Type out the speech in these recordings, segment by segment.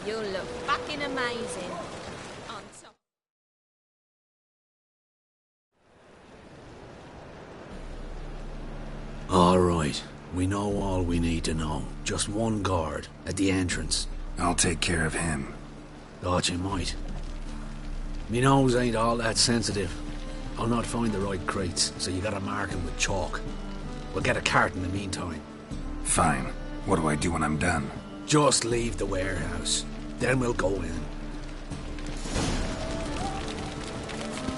You'll look fucking amazing. On top. All right. We know all we need to know. Just one guard at the entrance. I'll take care of him. Thought you might. Me nose ain't all that sensitive. I'll not find the right crates, so you gotta mark them with chalk. We'll get a cart in the meantime. Fine. What do I do when I'm done? Just leave the warehouse. Then we'll go in.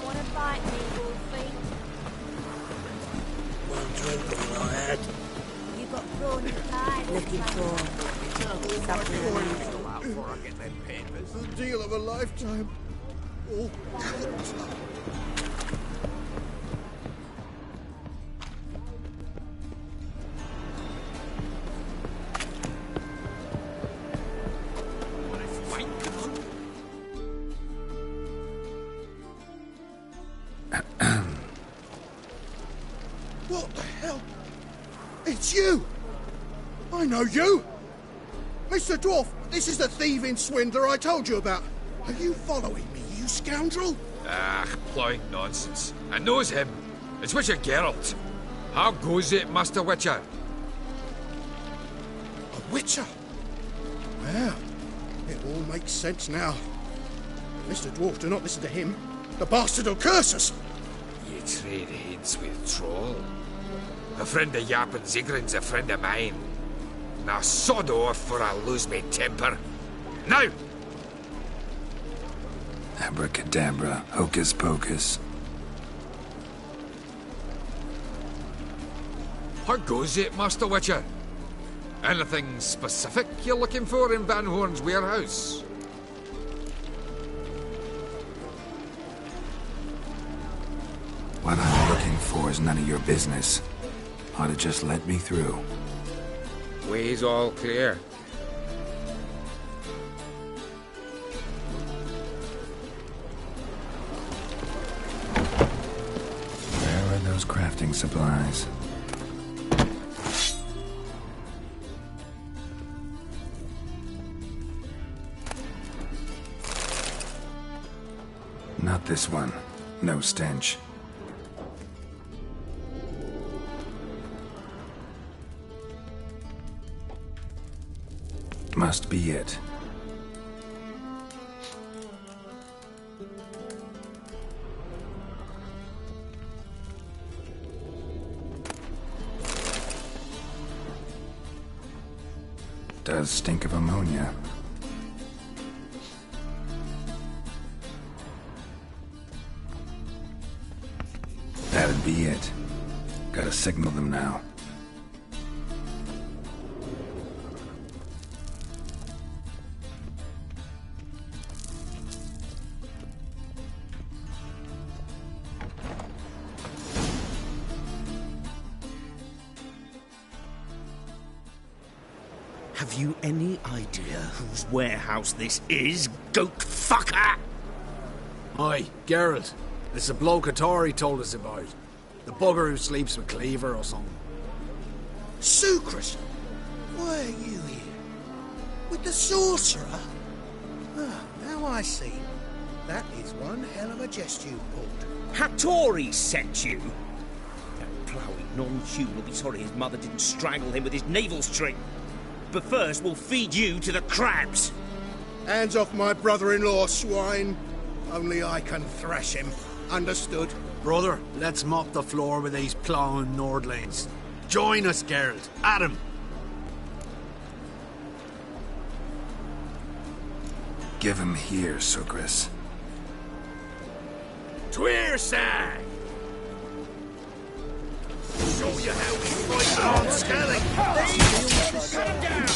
Wanna fight me, Wolfie? One drink all I had. You got prawn and pie. Looking for something. The deal of a lifetime. Oh. What the hell? It's you! I know you! Mr. Dwarf, this is the thieving swindler I told you about. Are you following me, you scoundrel? Ah, ploughing nonsense. I knows him. It's Witcher Geralt. How goes it, Master Witcher? A witcher? Well, it all makes sense now. Mr. Dwarf, do not listen to him. The bastard will curse us. Ye trade heads with troll. A friend of Yappin Zigrin's a friend of mine. Now sod off for I lose me temper. Now! Abracadabra, hocus pocus. How goes it, Master Witcher? Anything specific you're looking for in Van Horn's warehouse? What I'm looking for is none of your business. Ought to just let me through. Way's all clear. Where are those crafting supplies? Not this one. No stench. Must be it. Does stink of ammonia. That'd be it. Gotta signal them now. Have you any idea whose warehouse this is, goat fucker? Aye, Geralt. It's a bloke Atari told us about. The bugger who sleeps with Cleaver or something. Sucrus! Why are you here? With the sorcerer? Ah, now I see. That is one hell of a jest you pulled. Hattori sent you? That ploughing non-human will be sorry his mother didn't strangle him with his navel string. But first, we'll feed you to the crabs. Hands off my brother-in-law, swine. Only I can thrash him. Understood? Brother, let's mop the floor with these ploughing Nordlanes. Join us, Geralt. Adam. Give him here, Sucrus. Tweersag! Show you how we fight on Skellig! Cut him down!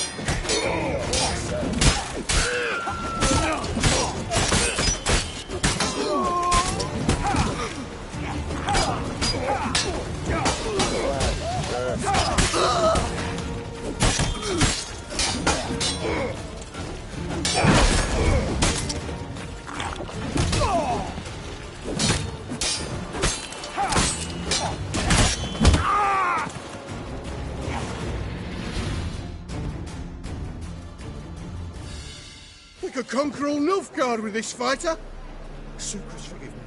could conquer all Nilfgaard with this fighter. Sucrus, forgive me.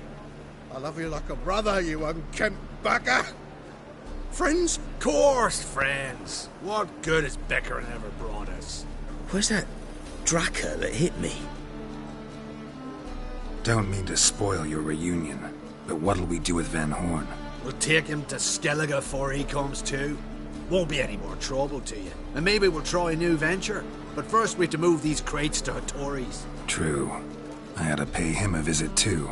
I love you like a brother, you unkempt bugger. Friends? Course, friends. What good has Beckering ever brought us? Where's that Draka that hit me? Don't mean to spoil your reunion, but what'll we do with Van Horn? We'll take him to Skellige before he comes to. Won't be any more trouble to you. And maybe we'll try a new venture. But first we have to move these crates to Hattori's. True. I had to pay him a visit too.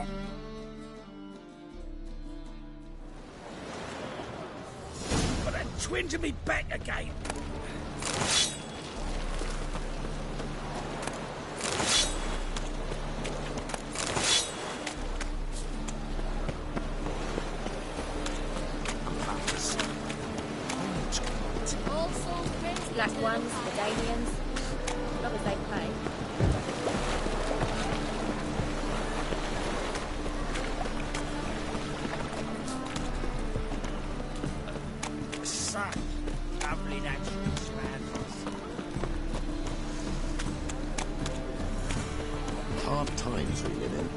Got a twinge of me back again. All souls, Prince. Black ones, Medallions. As long as they pay. Such lovely natural span. Hard times we live in.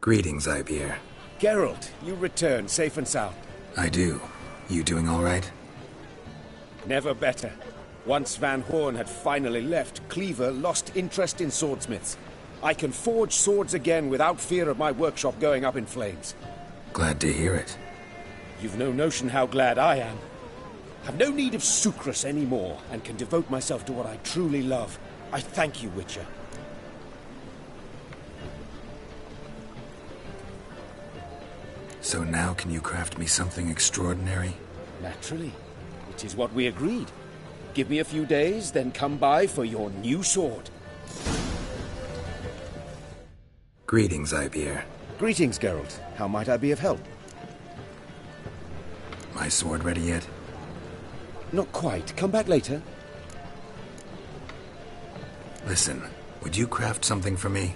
Greetings, Ibeer. Geralt, you return safe and sound. I do. You doing all right? Never better. Once Van Horn had finally left, Cleaver lost interest in swordsmiths. I can forge swords again without fear of my workshop going up in flames. Glad to hear it. You've no notion how glad I am. Have no need of Sucrus anymore, and can devote myself to what I truly love. I thank you, Witcher. So now can you craft me something extraordinary? Naturally. It is what we agreed. Give me a few days, then come by for your new sword. Greetings, Ibeer. Greetings, Geralt. How might I be of help? My sword ready yet? Not quite. Come back later. Listen, would you craft something for me?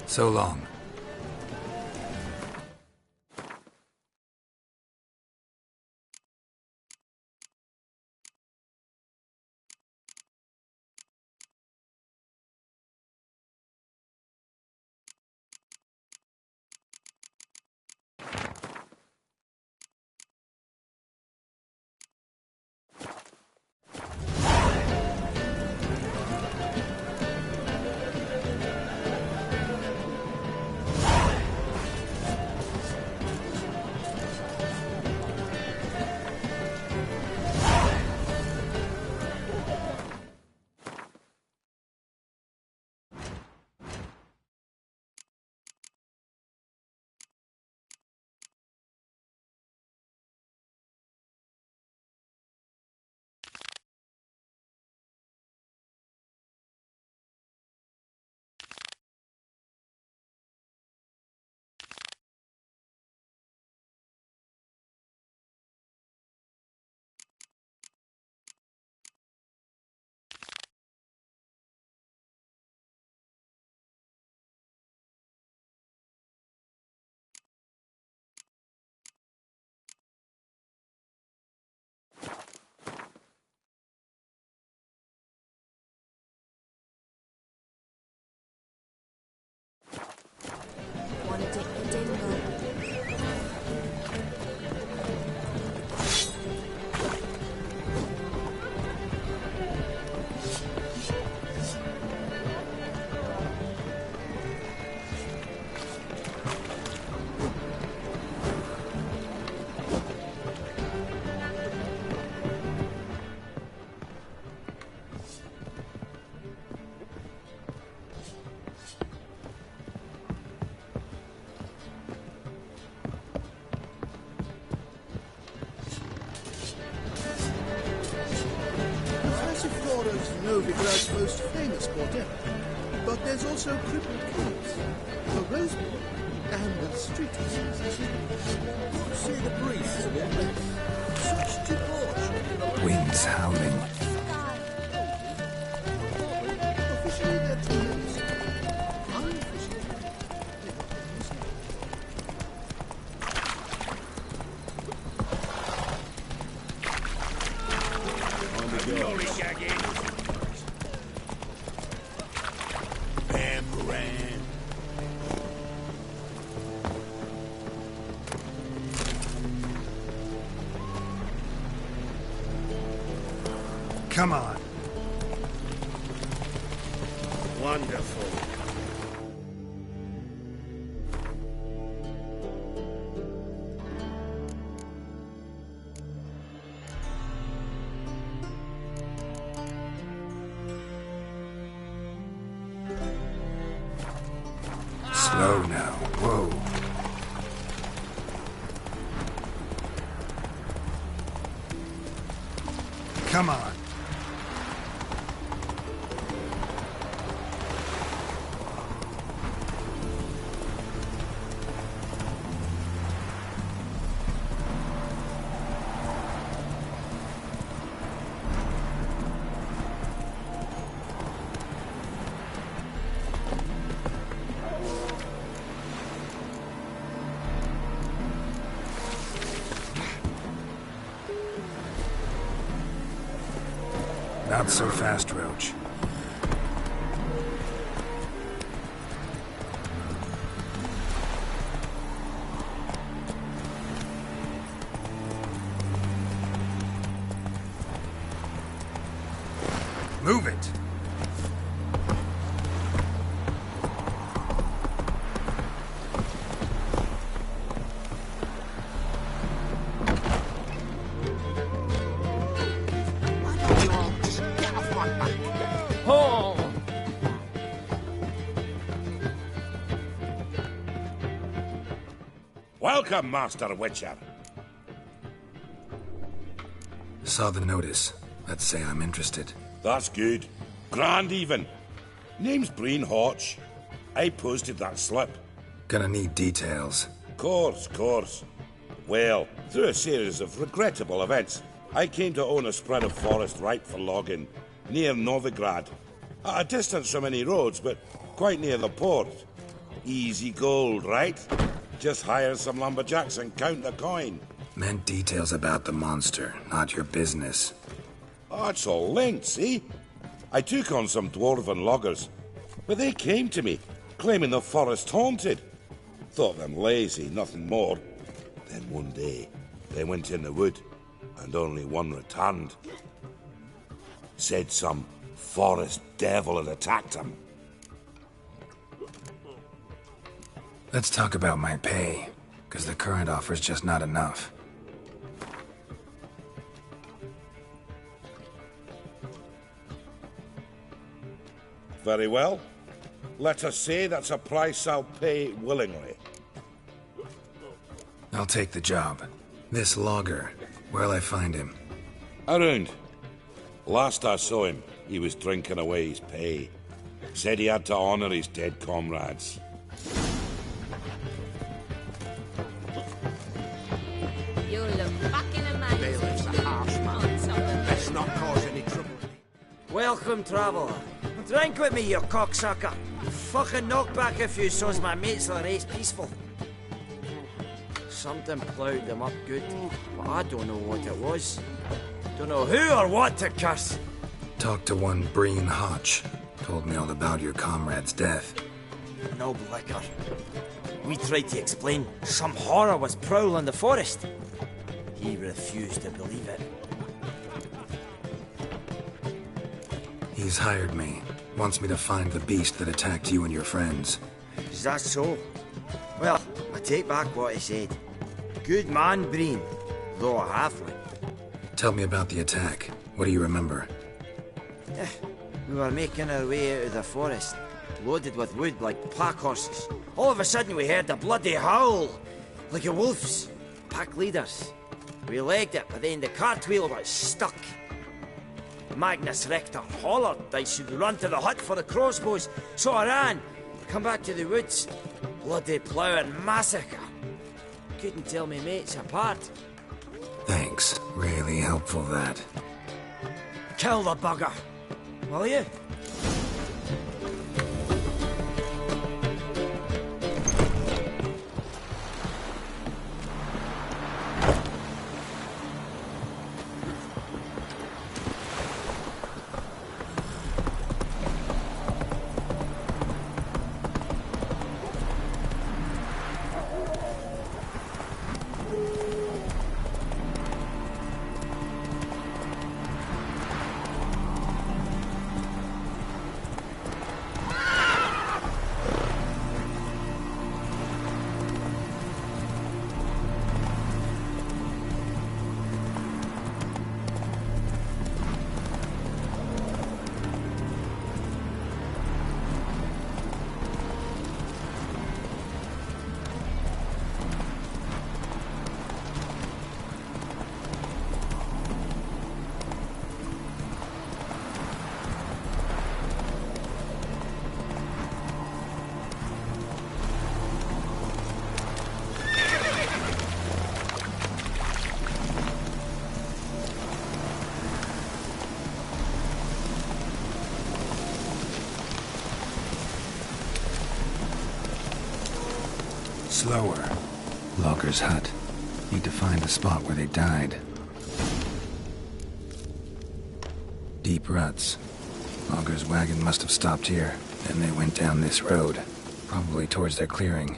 So long. Novigrad's most famous quartet. But there's also Crippled Kings, the Rosebud, and the Street Diseases. See the priests of all this. Such debauchery. Winds howling. Officially, they're twins. Unofficially, they're twins. Come on. Wonderful. Slow now. Whoa. Come on. Not so fast, Roach. Move it! Welcome, Master Witcher. Saw the notice. Let's say I'm interested. That's good. Grand even. Name's Breen Hotch. I posted that slip. Gonna need details. Course. Well, through a series of regrettable events, I came to own a spread of forest ripe for logging, near Novigrad. At a distance from any roads, but quite near the port. Easy gold, right? Just hire some lumberjacks and count the coin. Meant details about the monster, not your business. Oh, it's all linked, see? I took on some dwarven loggers, but they came to me, claiming the forest haunted. Thought them lazy, nothing more. Then one day, they went in the wood, and only one returned. Said some forest devil had attacked them. Let's talk about my pay, because the current offer's just not enough. Very well. Let us say that's a price I'll pay willingly. I'll take the job. This logger, where'll I find him? Around. Last I saw him, he was drinking away his pay. Said he had to honor his dead comrades. You look fucking amazing. Bailiff's a harsh man. Best not cause any trouble. Welcome, traveller. Drink with me, you cocksucker. Fucking knock back a few so's my mates will race peaceful. Something ploughed them up good, but I don't know what it was. Don't know who or what to curse. Talked to one Breen Hotch. Told me all about your comrade's death. No blicker. We tried to explain some horror was prowling the forest. He refused to believe it. He's hired me. Wants me to find the beast that attacked you and your friends. Is that so? Well, I take back what I said. Good man, Breen, though a halfling. Tell me about the attack. What do you remember? We were making our way out of the forest, loaded with wood like pack horses. All of a sudden we heard a bloody howl, like a wolf's. Pack leaders. We legged it, but then the cartwheel was stuck. Magnus Rector hollered I should run to the hut for the crossbows, so I ran. Come back to the woods. Bloody ploughing massacre. Couldn't tell me mates apart. Thanks. Really helpful, that. Kill the bugger, will you? Slower. Logger's hut. Need to find the spot where they died. Deep ruts. Logger's wagon must have stopped here. Then they went down this road. Probably towards their clearing.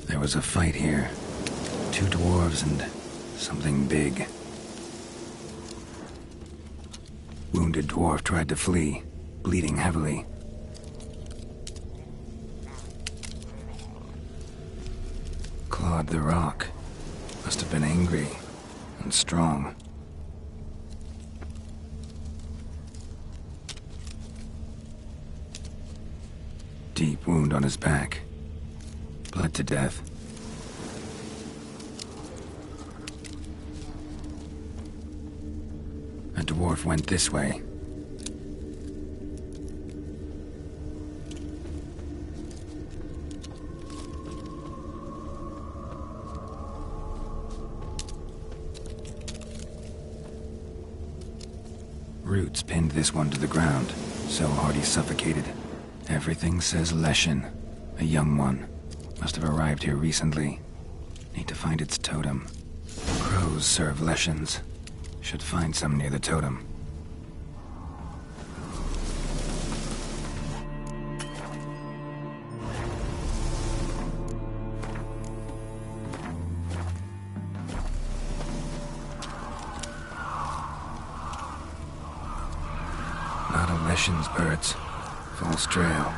There was a fight here. 2 dwarves and something big. Wounded dwarf tried to flee, bleeding heavily. Clawed the rock. Must have been angry and strong. Deep wound on his back. Bled to death. A dwarf went this way. Roots pinned this one to the ground, so hard he suffocated. Everything says Leshen, a young one. Must have arrived here recently. Need to find its totem. Crows serve Leshens. Should find some near the totem. Not a Leshen's birds. False trail.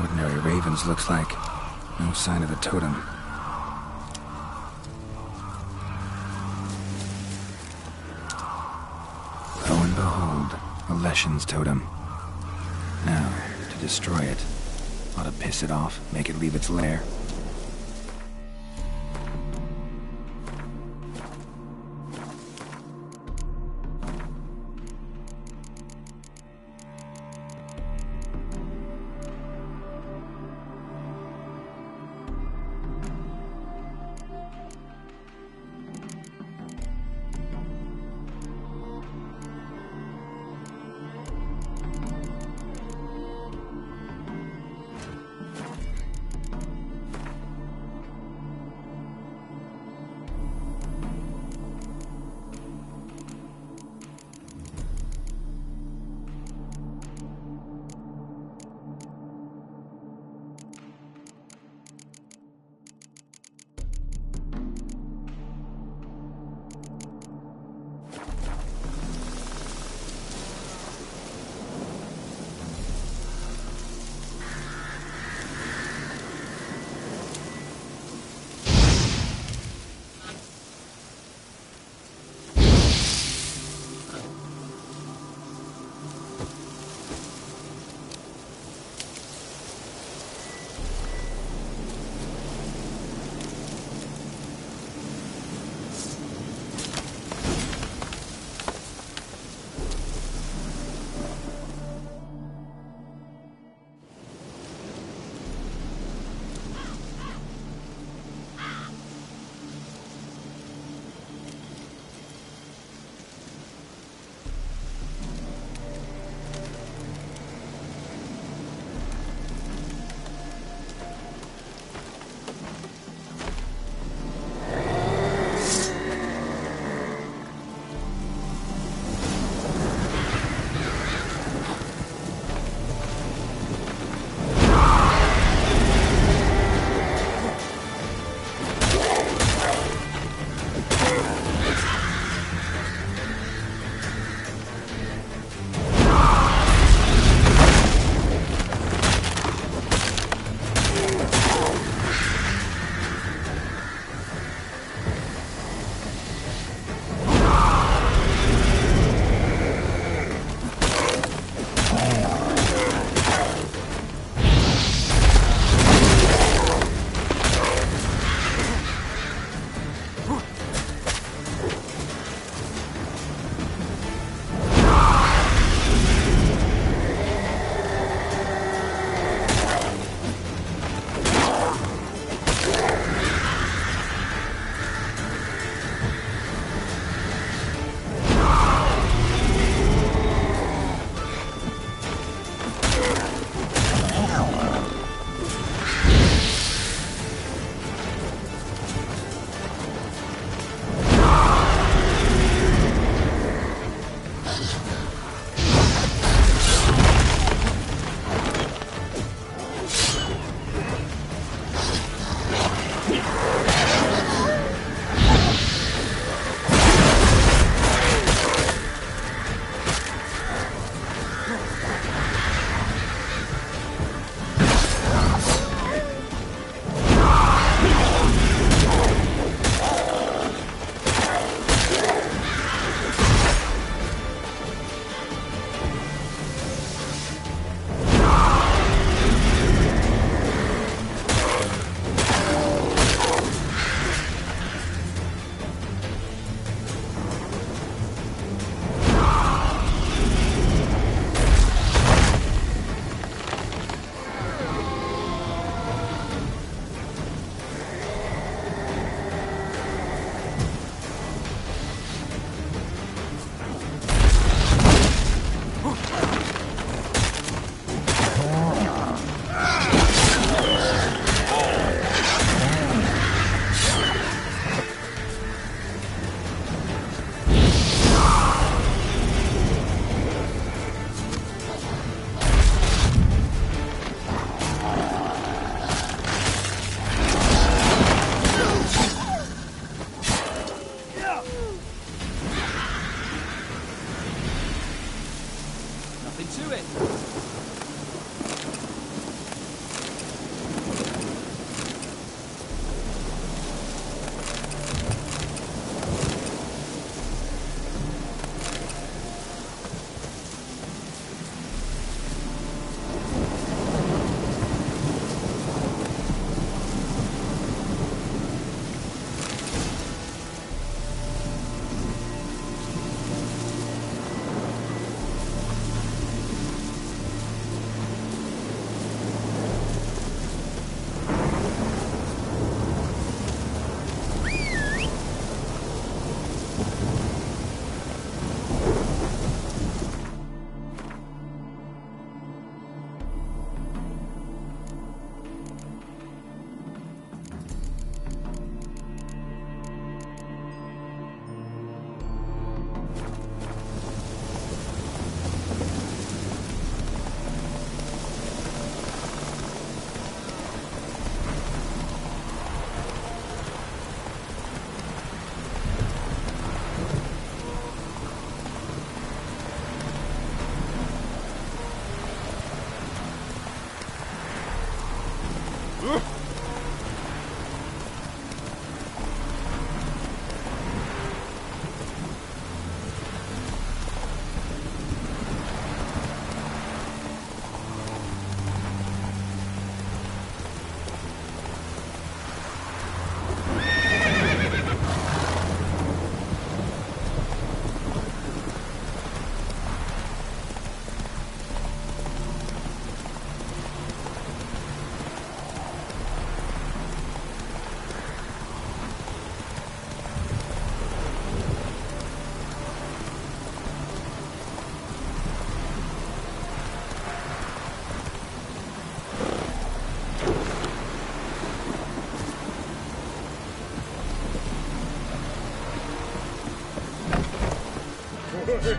Ordinary ravens, looks like. No sign of the totem. Lo and behold, a Leshen's totem. Now, to destroy it. Ought to piss it off, make it leave its lair.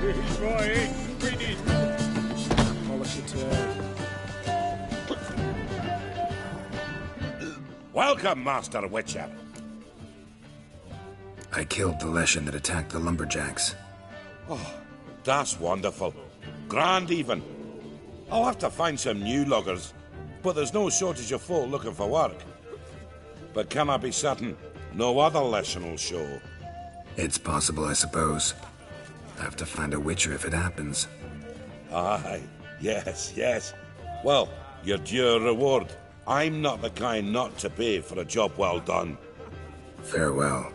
He's right. We need. Polish it. Welcome, Master Witcher. I killed the Leshen that attacked the lumberjacks. Oh, that's wonderful. Grand, even. I'll have to find some new loggers, but there's no shortage of folk looking for work. But can I be certain no other Leshen will show? It's possible, I suppose. I have to find a Witcher if it happens. Aye, yes. Well, you're due a reward. I'm not the kind not to pay for a job well done. Farewell.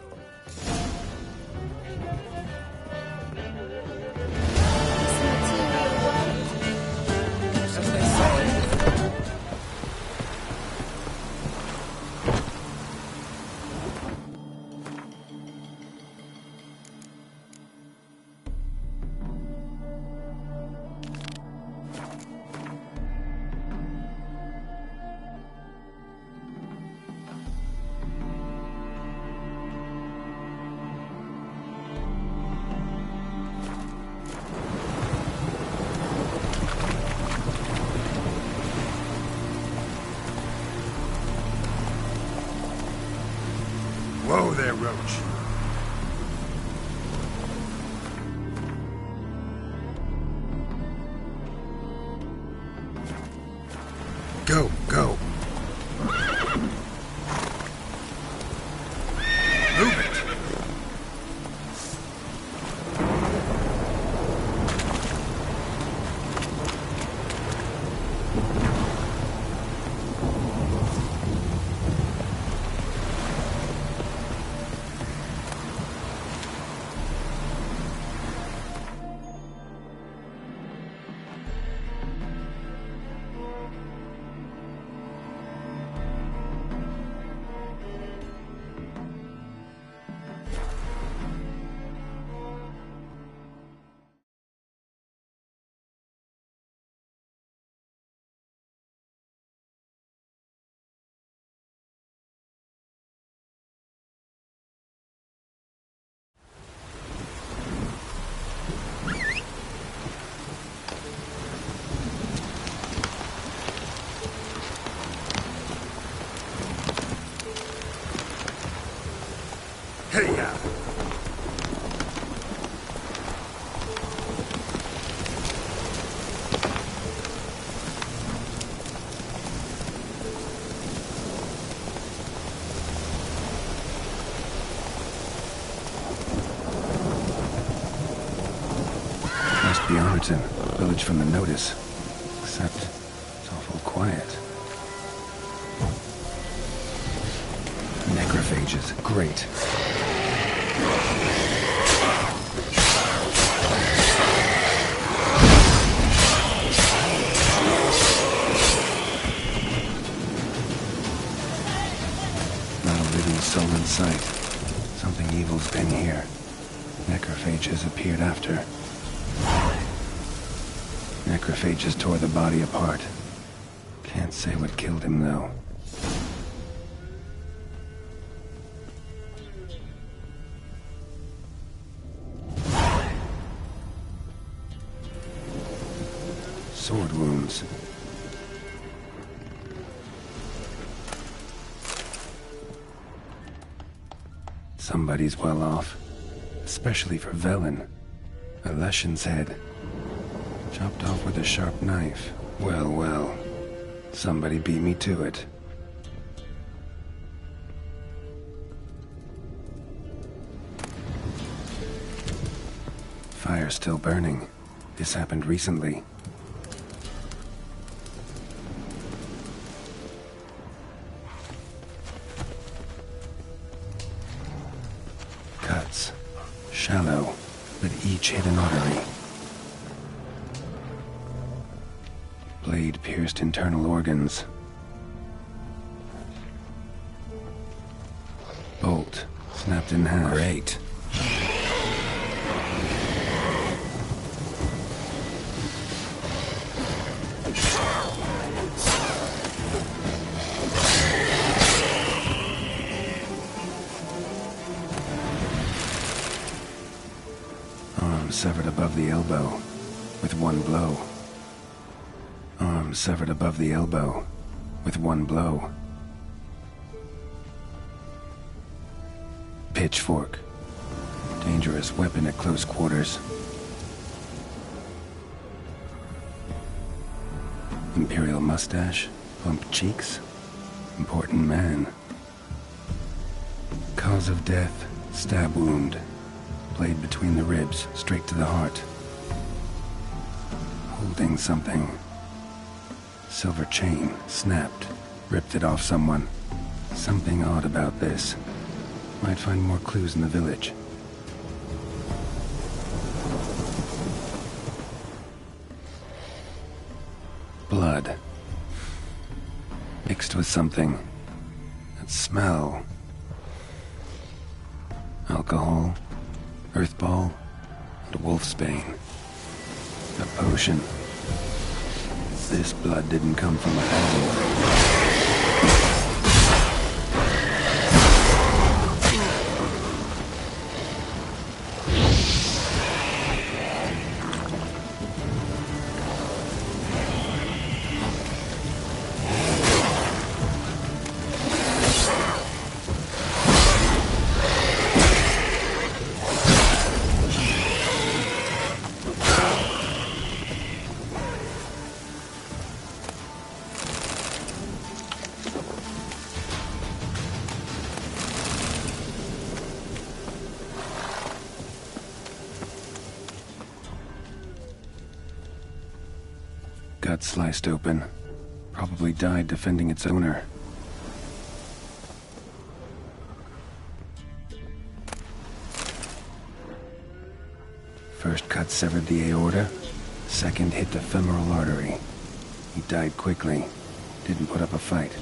Whoa there, Roach. Go, go. Move it. Hey, yeah. Must be Armiton, village from the notice. Except it's awful quiet. Necrophages, great. Not a living soul in sight. Something evil's been here. Necrophages appeared after. Necrophages tore the body apart. Can't say what killed him, though. Sword wounds. Somebody's well off. Especially for Velen. A Leshen's head. Chopped off with a sharp knife. Well, well. Somebody beat me to it. fire's still burning. This happened recently. Cuts. Shallow, but each hit an artery. Blade pierced internal organs. Bolt snapped in half. Great. Arm severed above the elbow with one blow. Arm severed above the elbow with one blow. Pitchfork. Dangerous weapon at close quarters. Imperial mustache, plump cheeks. Important man. Cause of death, stab wound. Blade between the ribs, straight to the heart. Holding something. Silver chain, snapped. Ripped it off someone. Something odd about this. Might find more clues in the village. Blood. Mixed with something. That smell. Alcohol. Earthball. And wolfsbane. A potion. This blood didn't come from a hound. Gut sliced open. Probably died defending its owner. First cut severed the aorta. Second hit the femoral artery. He died quickly. Didn't put up a fight.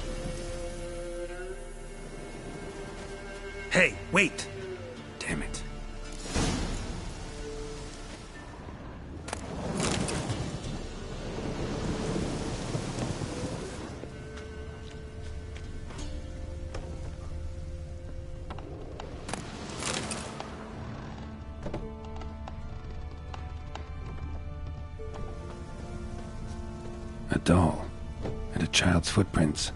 Hey, wait! Damn it. A doll, and a child's footprints.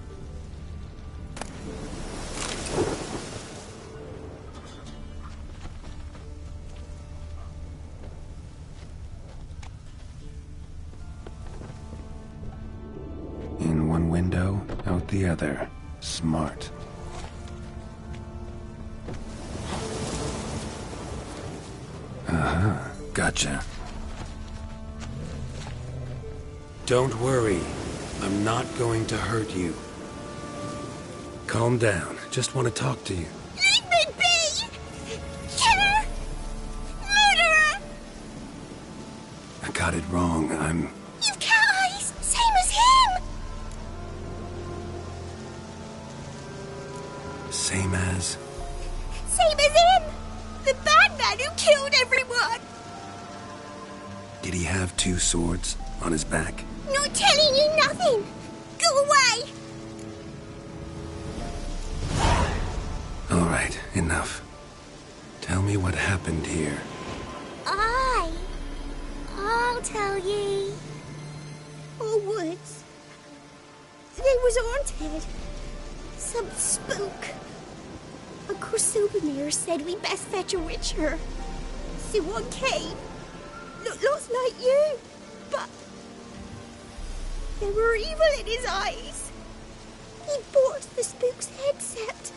In one window, out the other. Smart. Aha, gotcha. Don't worry. I'm not going to hurt you. Calm down. Just want to talk to you. Leave me be! Killer! Murderer! I got it wrong. You've cat eyes! Same as him! Same as... Same as him! The bad man who killed everyone! Did he have two swords on his back? Not telling you nothing! Go away! All right, enough. Tell me what happened here. I'll tell ye. All woods. They was haunted. Some spook. Uncle Silvermere said we best fetch a witcher. So one came. Looked like you, but there were evil in his eyes. He bought the spook's headset.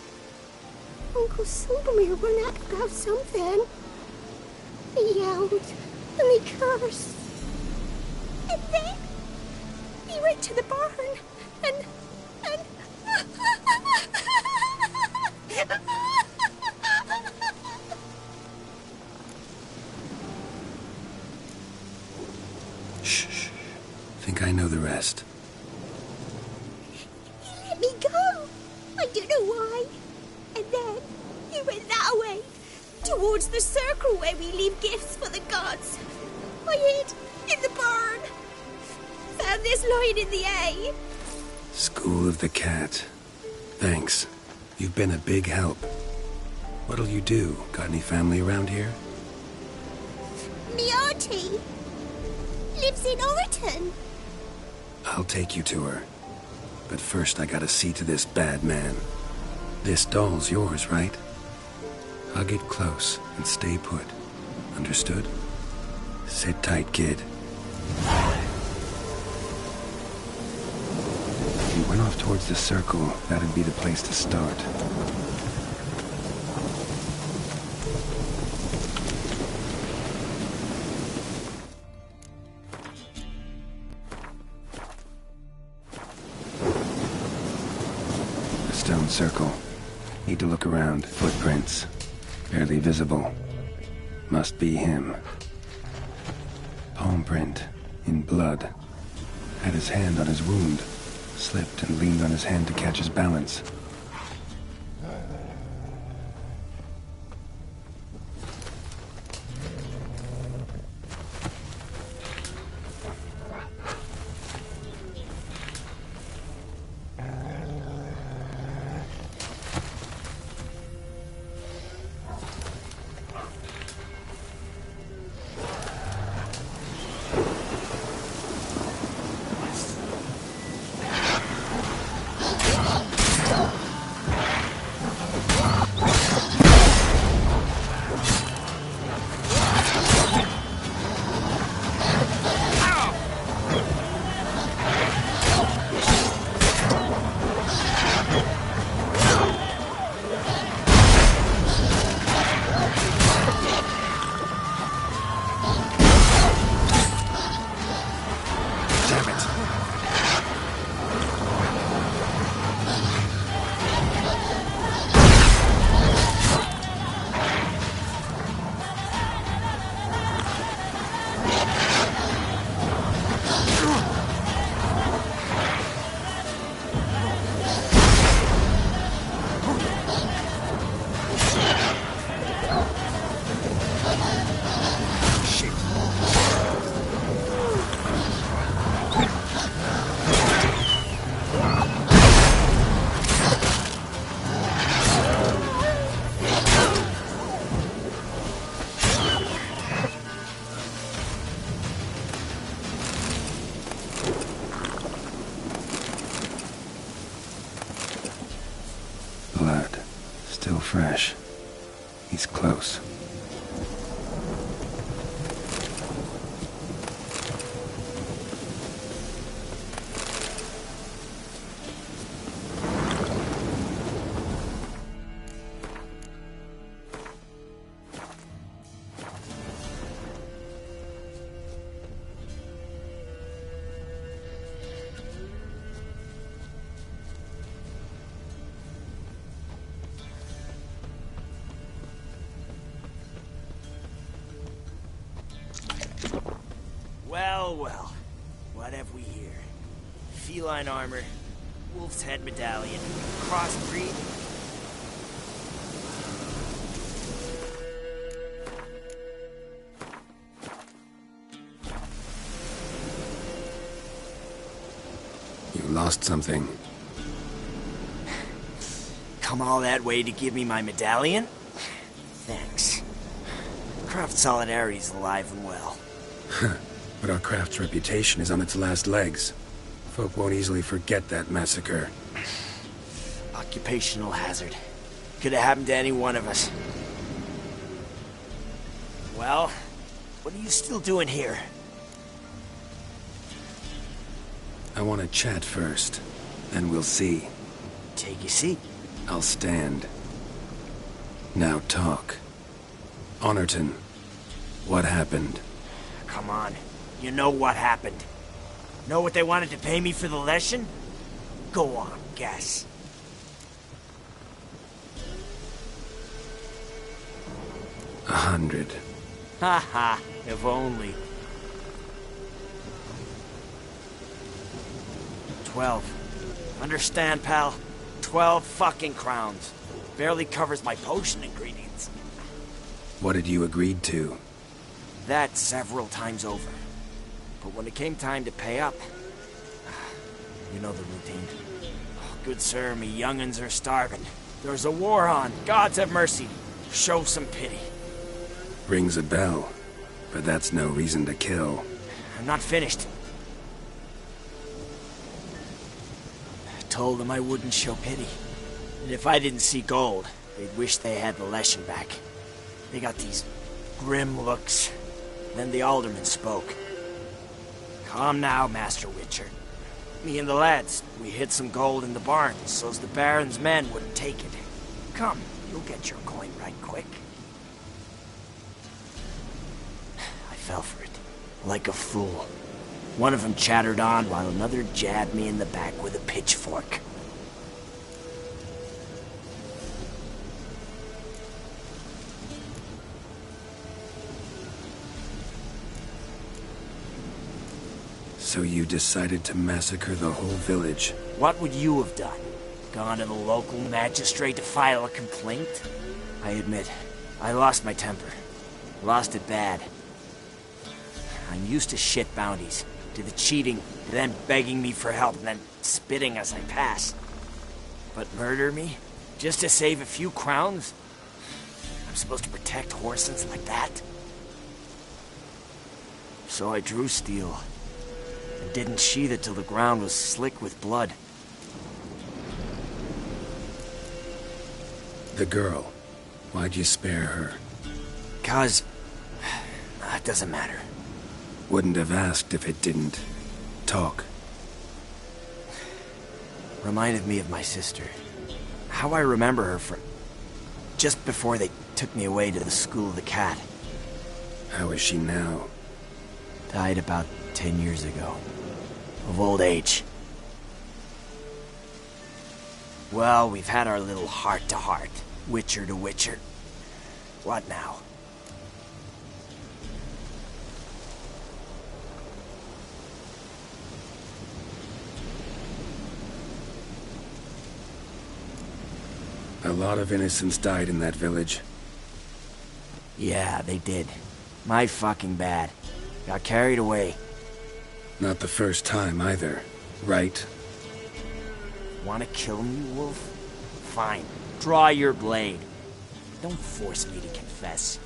Uncle Silvermere went out about something. He yelled, and he cursed. And then he went to the barn and Shh. Think I know the rest. He let me go. I don't know why. And then he went that way, towards the circle where we leave gifts for the gods. I hid in the barn. Found this lying in the hay. School of the Cat. Thanks. You've been a big help. What'll you do? Got any family around here? Me auntie lives in Orton. I'll take you to her. But first I gotta see to this bad man. This doll's yours, right? Hug it close and stay put. Understood? Sit tight, kid. If you went off towards the circle, that'd be the place to start. The stone circle. Need to look around. Footprints. Barely visible. Must be him. Palm print. In blood. Had his hand on his wound. Slipped and leaned on his hand to catch his balance. Blood. Still fresh. He's close. Well, what have we here? Feline armor, wolf's head medallion, crossbreed. You lost something. Come all that way to give me my medallion? Thanks. Craft Solidarity's alive and well. But our craft's reputation is on its last legs. Folk won't easily forget that massacre. Occupational hazard. Could have happened to any one of us. Well, what are you still doing here? I want to chat first. Then we'll see. Take a seat. I'll stand. Now talk. Honorton, what happened? come on. You know what happened. Know what they wanted to pay me for the lesson? Go on, guess. $100. Ha ha, if only. 12. Understand, pal? 12 fucking crowns. Barely covers my potion ingredients. What had you agreed to? That several times over. But when it came time to pay up, you know the routine. Oh, good sir, me young'uns are starving. There's a war on. Gods have mercy. Show some pity. Rings a bell, but that's no reason to kill. I'm not finished. I told them I wouldn't show pity. And if I didn't see gold, they'd wish they had the lesson back. They got these grim looks. Then the alderman spoke. Come now, Master Witcher. Me and the lads, we hid some gold in the barn, so's the Baron's men wouldn't take it. Come, you'll get your coin right quick. I fell for it, like a fool. One of them chattered on while another jabbed me in the back with a pitchfork. So you decided to massacre the whole village? What would you have done? Gone to the local magistrate to file a complaint? I admit, I lost my temper. Lost it bad. I'm used to shit bounties, to the cheating, to them begging me for help and then spitting as I pass. But murder me? Just to save a few crowns? I'm supposed to protect Horsens like that? So I drew steel. And didn't sheathe it till the ground was slick with blood. The girl. Why'd you spare her? 'Cause... it doesn't matter. Wouldn't have asked if it didn't talk. Reminded me of my sister. How I remember her from... just before they took me away to the School of the Cat. How is she now? Died about 10 years ago. Of old age. Well, we've had our little heart-to-heart. Witcher to Witcher. What now? A lot of innocents died in that village. Yeah, they did. My fucking bad. Got carried away. Not the first time either, right? Wanna kill me, Wolf? Fine. Draw your blade. Don't force me to confess.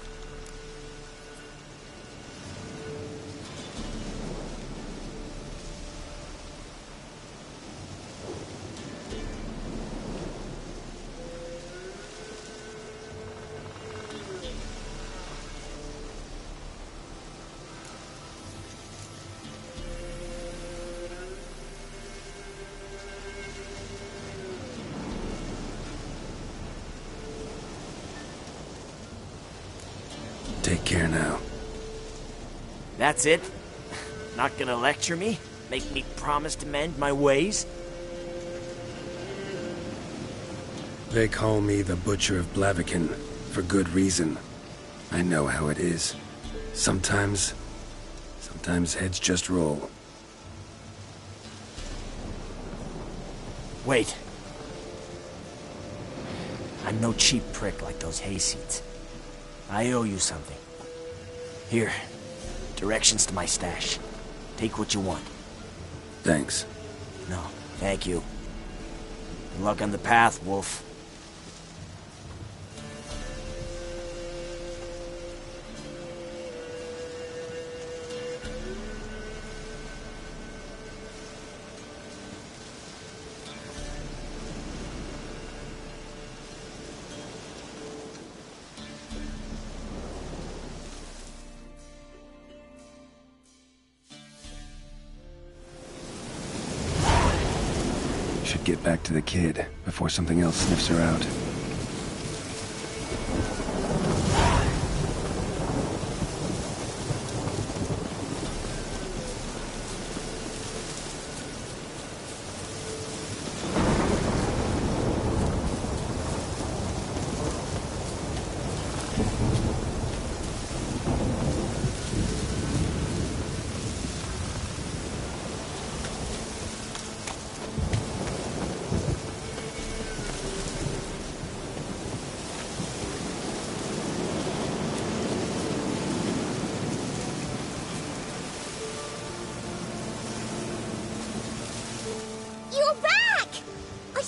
Take care now. That's it? Not gonna lecture me? Make me promise to mend my ways? They call me the Butcher of Blaviken, for good reason. I know how it is. Sometimes heads just roll. Wait. I'm no cheap prick like those hayseeds. I owe you something. Here, directions to my stash. Take what you want. Thanks. No, thank you. Good luck on the path, Wolf. Should get back to the kid before something else sniffs her out.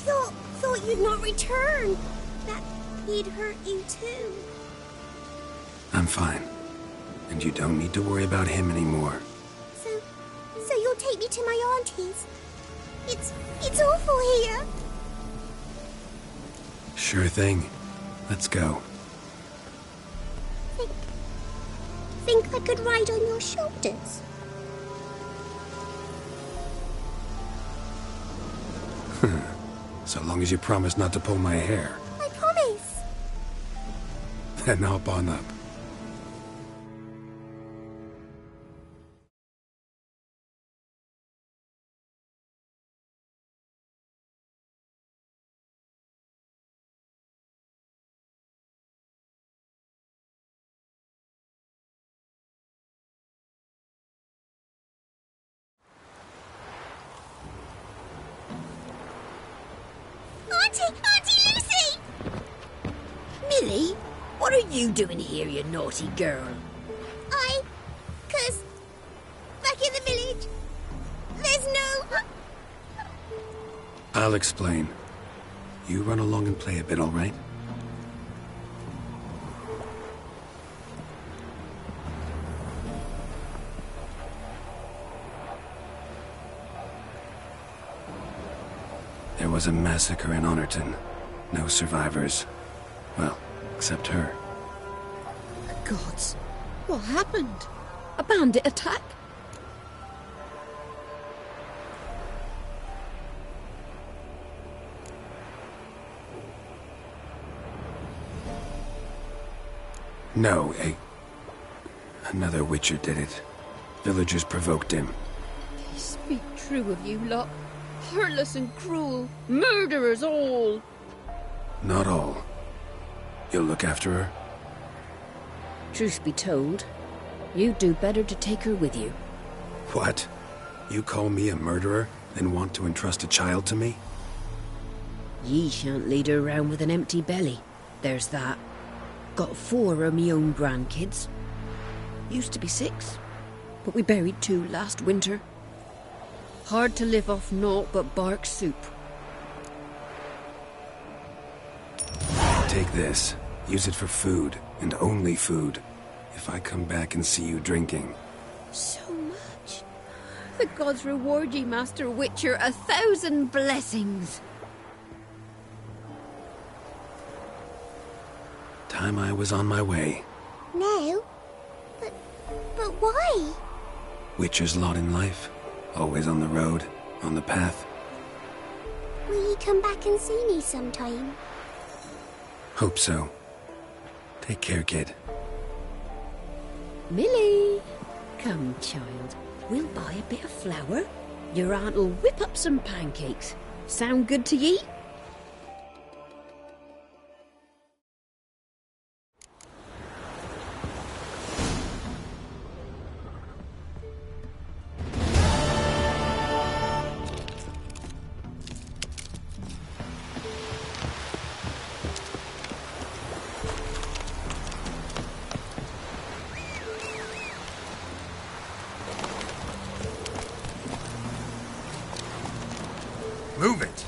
thought you'd not return. That he'd hurt you too. I'm fine. And you don't need to worry about him anymore. So you'll take me to my auntie's? It's awful here. Sure thing. Let's go. Think I could ride on your shoulders? So long as you promise not to pull my hair. I promise. Then hop on up. Auntie Lucy! Millie, what are you doing here, you naughty girl? 'Cause back in the village, there's no... I'll explain. You run along and play a bit, all right? There was a massacre in Honorton. No survivors. Well, except her. Gods, what happened? A bandit attack? No, another Witcher did it. Villagers provoked him. They speak true of you lot. Heartless and cruel. Murderers all. Not all. You'll look after her? Truth be told, you'd do better to take her with you. What? You call me a murderer, then want to entrust a child to me? Ye shan't lead her around with an empty belly. There's that. Got 4 of me own grandkids. Used to be 6, but we buried 2 last winter. Hard to live off naught but bark soup. Take this. Use it for food, and only food. If I come back and see you drinking. So much. The gods reward ye, Master Witcher, 1,000 blessings. Time I was on my way. No? But why? Witcher's lot in life. Always on the road, on the path. Will you come back and see me sometime? Hope so. Take care, kid. Millie! Come, child. We'll buy a bit of flour. Your aunt'll whip up some pancakes. Sound good to ye? Move it!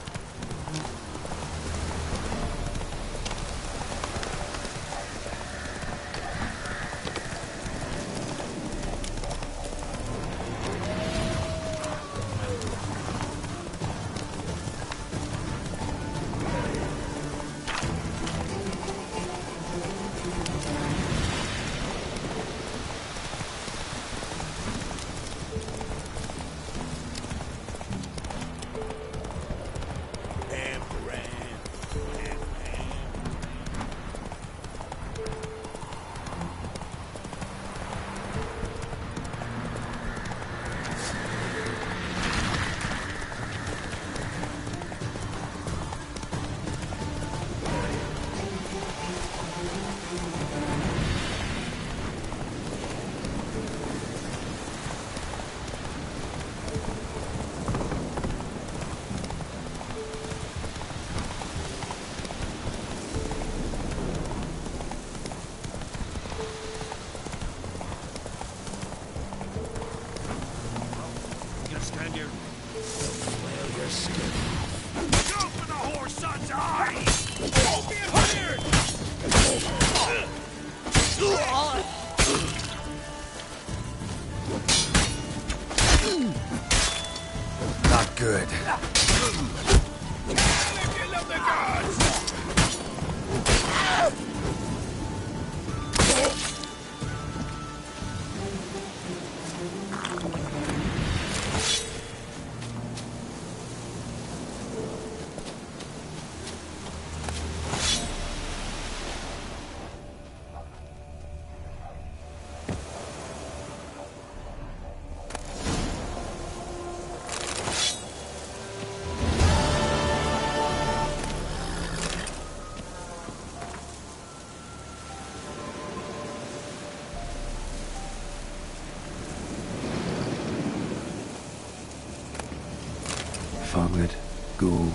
ghoul,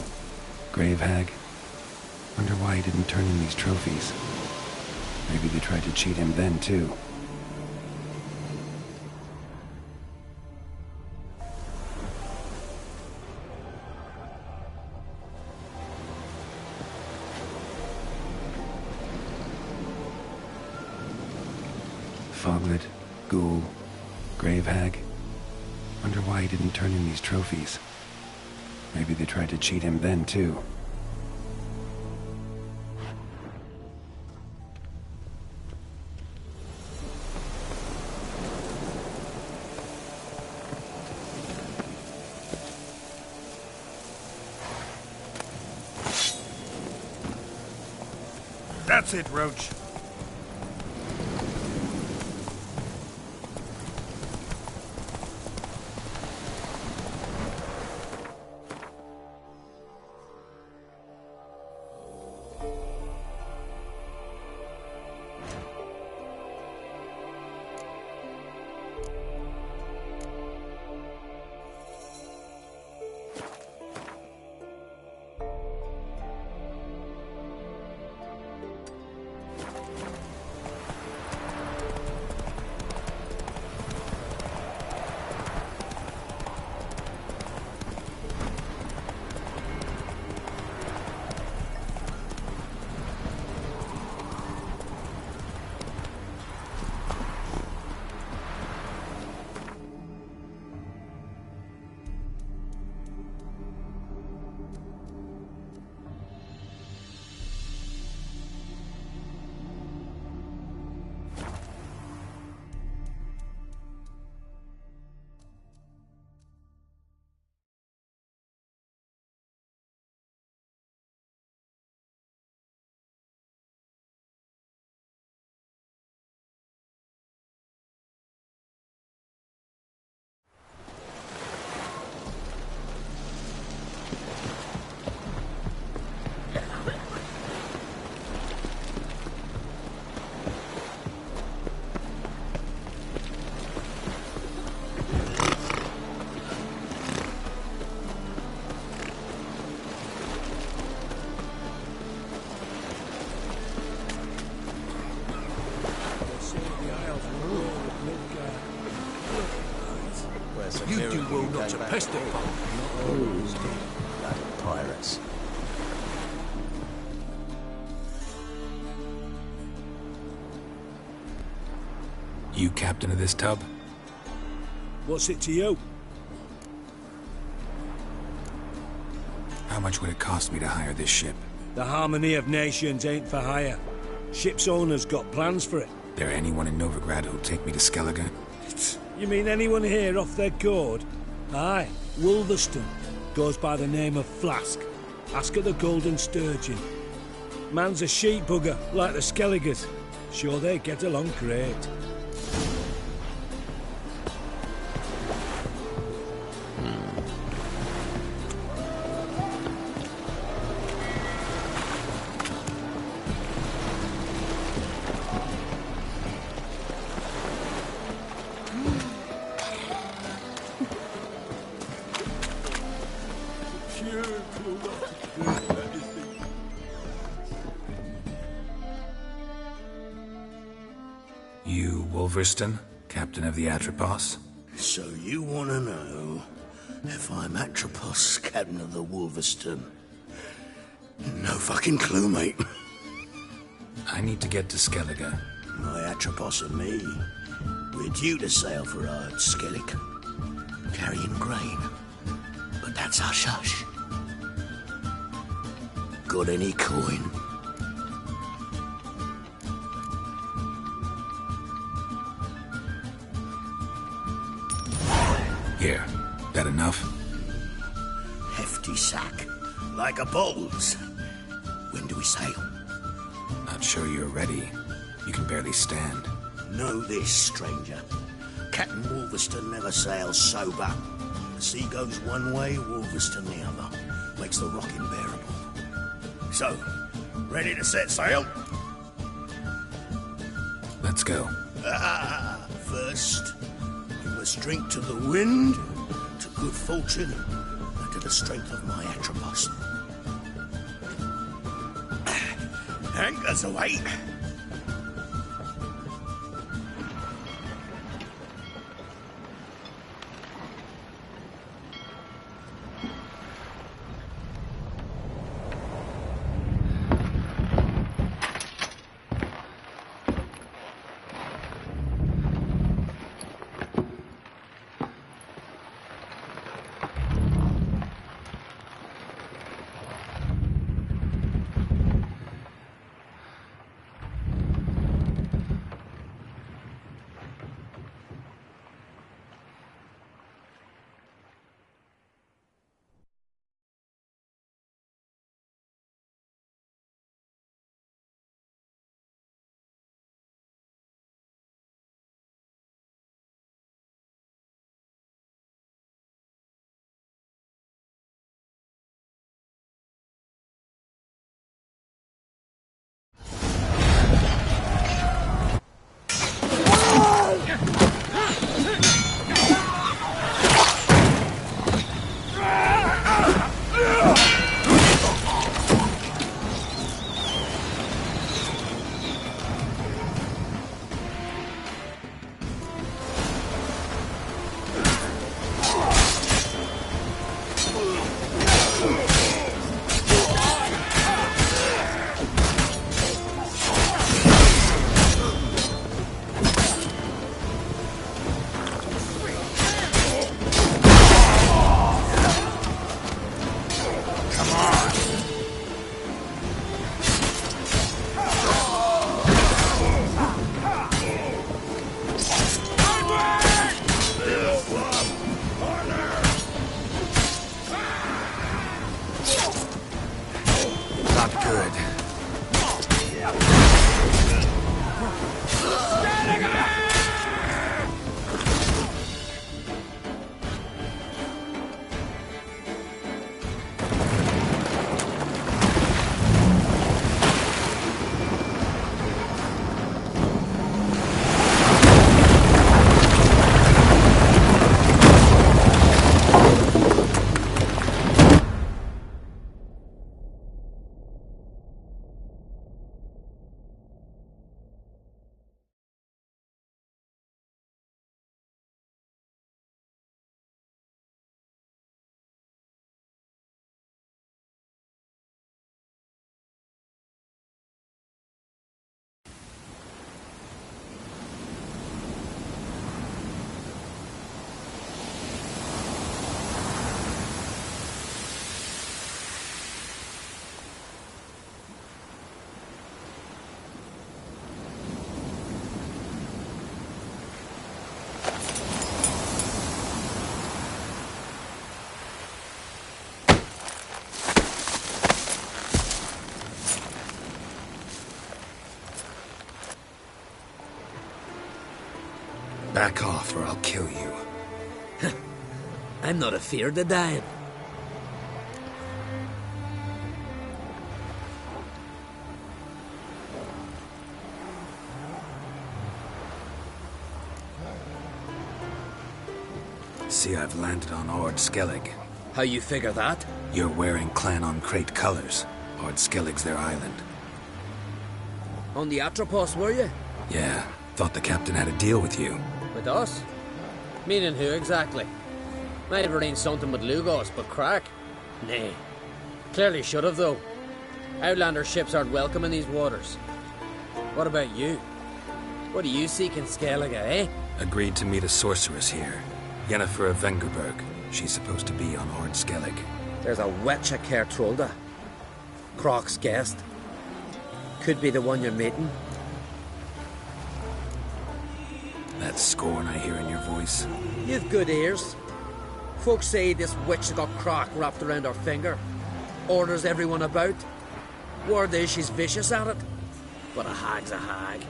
grave hag. Wonder why he didn't turn in these trophies. Maybe they tried to cheat him then, too. Foglet, ghoul, grave hag. Wonder why he didn't turn in these trophies. Maybe they tried to cheat him then, too. That's it, Roach. You do well not to pester folk. Like pirates. You captain of this tub? What's it to you? How much would it cost me to hire this ship? The Harmony of Nations ain't for hire. Ship's owner's got plans for it. There anyone in Novigrad who'll take me to Skellige? You mean anyone here off their gourd? Aye, Wolverston. Goes by the name of Flask. Ask at the Golden Sturgeon. Man's a sheep bugger, like the Skelligers. Sure they get along great. You, Wolverston, captain of the Atropos? So you want to know if I'm Atropos, captain of the Wolverston? No fucking clue, mate. I need to get to Skellige. My Atropos and me, we're due to sail for Ard Skellig, carrying grain. But that's hush-hush. Got any coin? Here. That enough? Hefty sack. Like a bull's. When do we sail? Not sure you're ready. You can barely stand. Know this, stranger. Captain Wolverston never sails sober. The sea goes one way, Wolverston the other. Makes the rock unbearable. So, ready to set sail? Let's go. First, we must drink to the wind, to good fortune, and to the strength of my Atropos. Anchors away. Back off or I'll kill you. I'm not afeard of dying. See, I've landed on Ord Skellig. How you figure that? You're wearing Clan on Crate colors. Ord Skellig's their island. On the Atropos, were you? Yeah, thought the captain had a deal with you. With us? Meaning who exactly? Might have arranged something with Lugos, but crack? Nay. Clearly should have, though. Outlander ships aren't welcome in these waters. What about you? What do you seek in Skellige, eh? Agreed to meet a sorceress here. Yennefer of Vengerberg. She's supposed to be on Ord Skellig. There's a wetcha Kertrolda. Croc's guest. Could be the one you're meeting. That scorn I hear in your voice. You've good ears. Folks say this witch got Croc wrapped around her finger. Orders everyone about. Word is she's vicious at it. But a hag's a hag.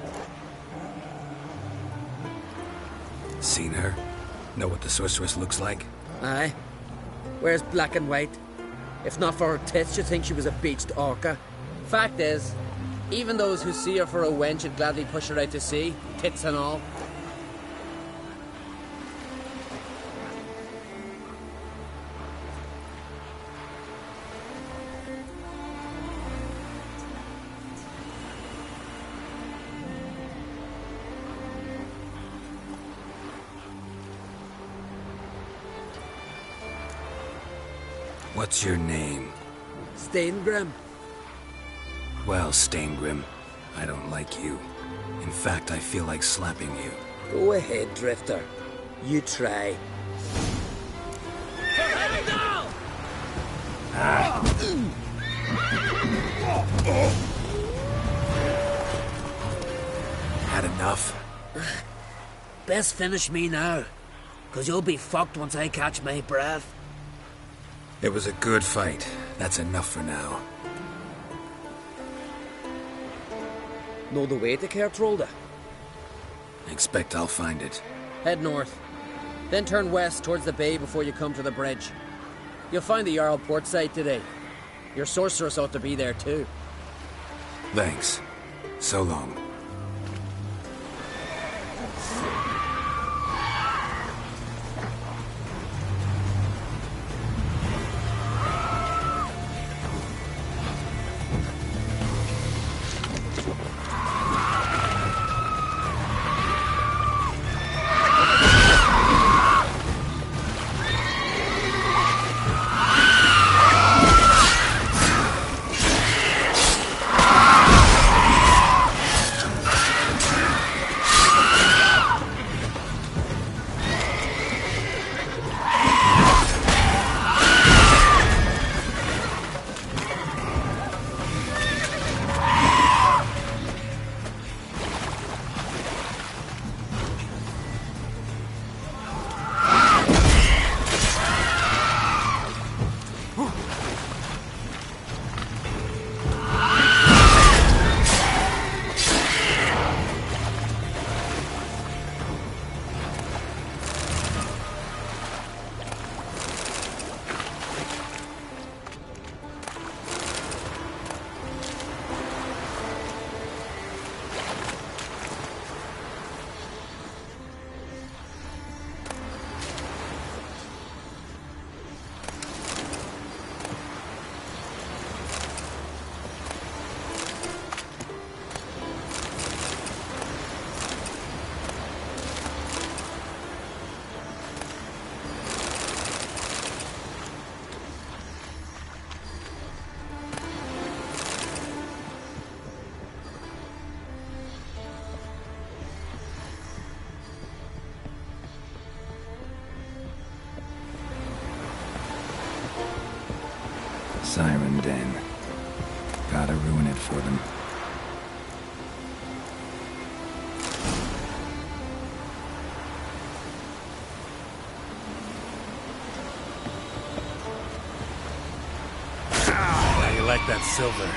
Seen her? Know what the sorceress looks like? Aye. Wears black and white. If not for her tits, you'd think she was a beached orca. Fact is, even those who see her for a wench would gladly push her out to sea, tits and all. What's your name? Steingrim. Well, Steingrim, I don't like you. In fact, I feel like slapping you. Go ahead, Drifter. You try. Had enough? Best finish me now, 'cause you'll be fucked once I catch my breath. It was a good fight. That's enough for now. Know the way to Kertrolda? Expect I'll find it. Head north. Then turn west towards the bay before you come to the bridge. You'll find the Jarl port site today. Your sorceress ought to be there too. Thanks. So long. Siren Den. Gotta ruin it for them. How you like that silver?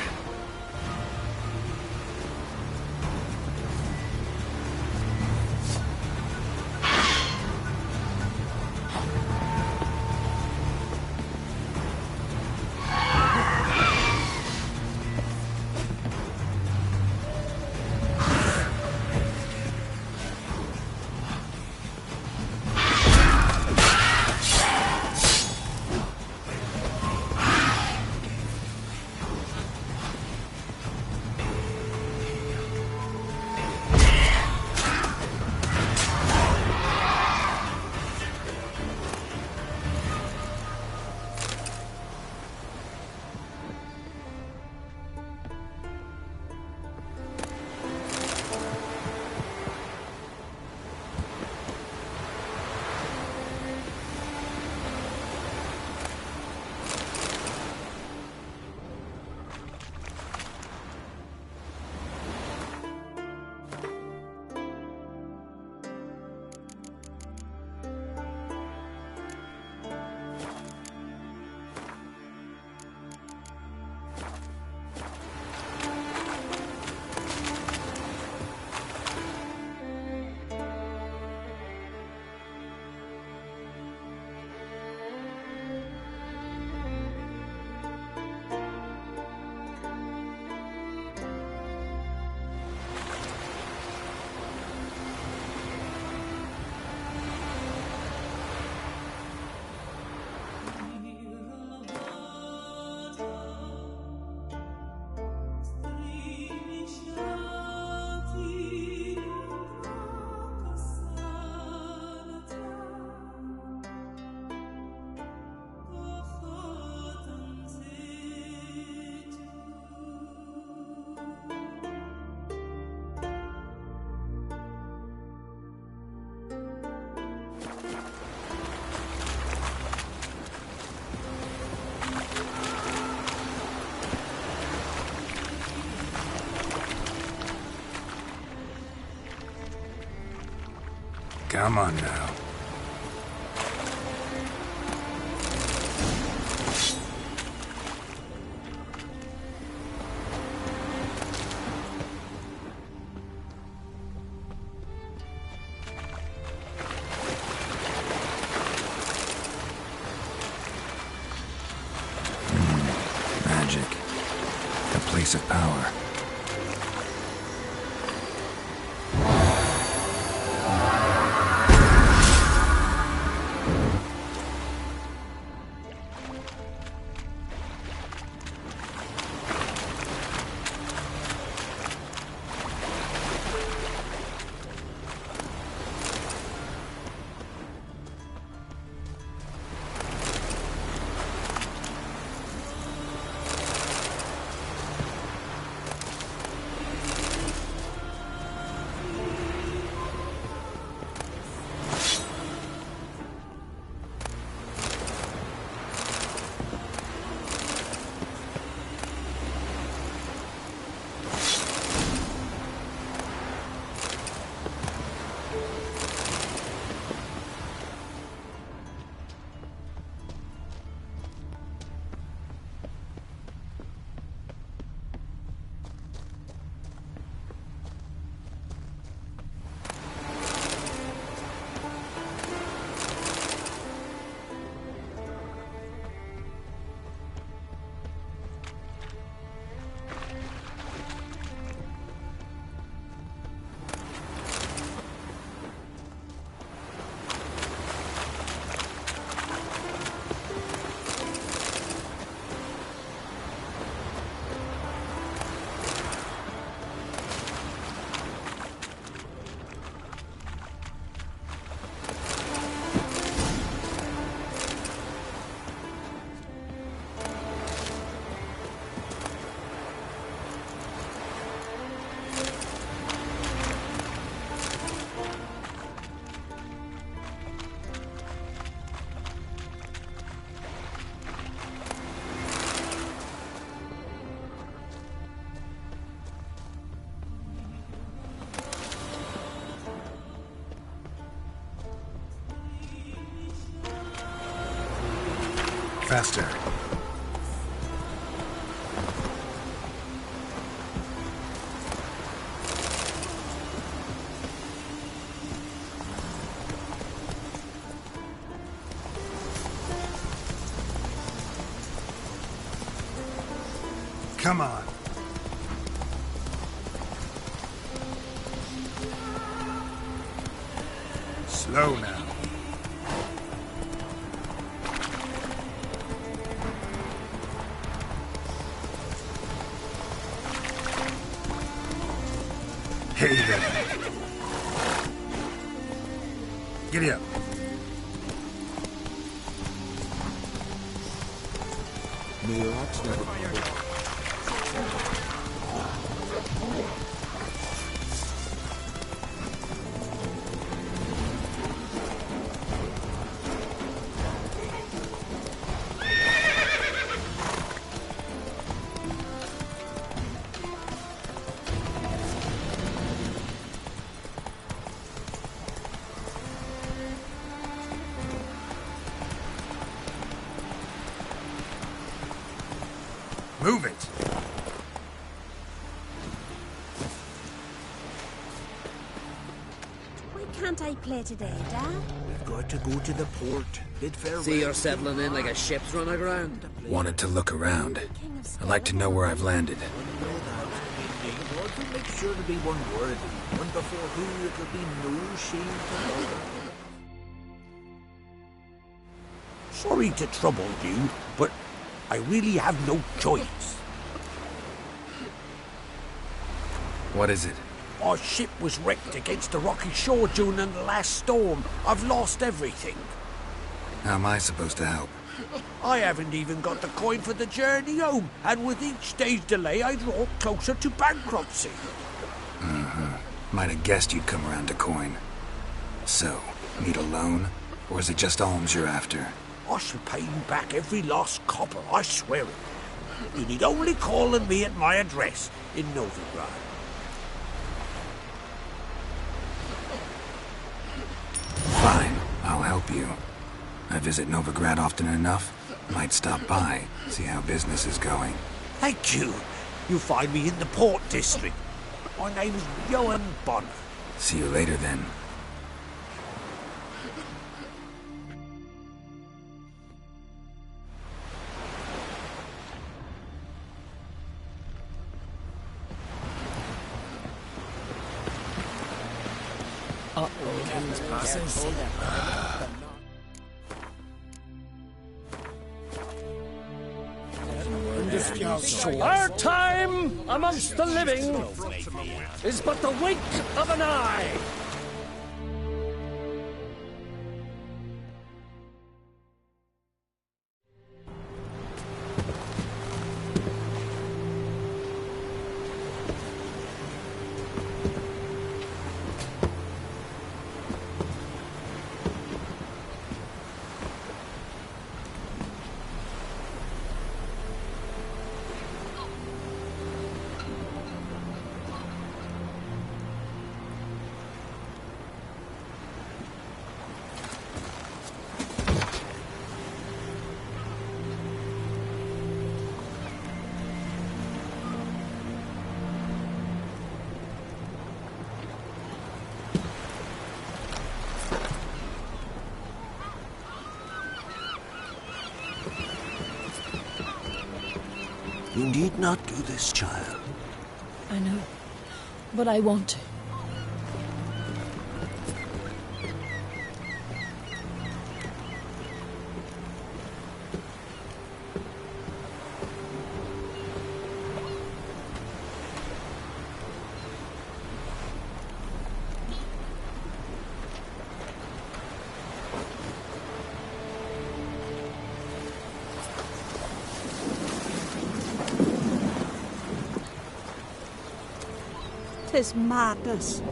Come on now. Magic. The place of power. Faster. Come on. Slow now. Hey there. Giddy up. Move it. Why can't I play today, Dad? We've got to go to the port. Bid farewell. See, you're settling in like a ship's run aground. Wanted to look around. I'd like to know where I've landed. Lord will make sure to be one worthy, one before who it will be no shame to love. Sorry to trouble you, but I really have no choice. What is it? Our ship was wrecked against the rocky shore during the last storm. I've lost everything. How am I supposed to help? I haven't even got the coin for the journey home, and with each day's delay, I draw closer to bankruptcy. Might have guessed you'd come around to coin. So, need a loan? Or is it just alms you're after? I shall pay you back every lost copper, I swear it. You need only call on me at my address in Novigrad. help you. I visit Novigrad often enough. Might stop by, see how business is going. Thank you. You'll find me in the Port District. My name's Johan Bonner. See you later then. Our time amongst the living is but the wink of an eye. You need not do this, child. I know, but I want to. Tis madness.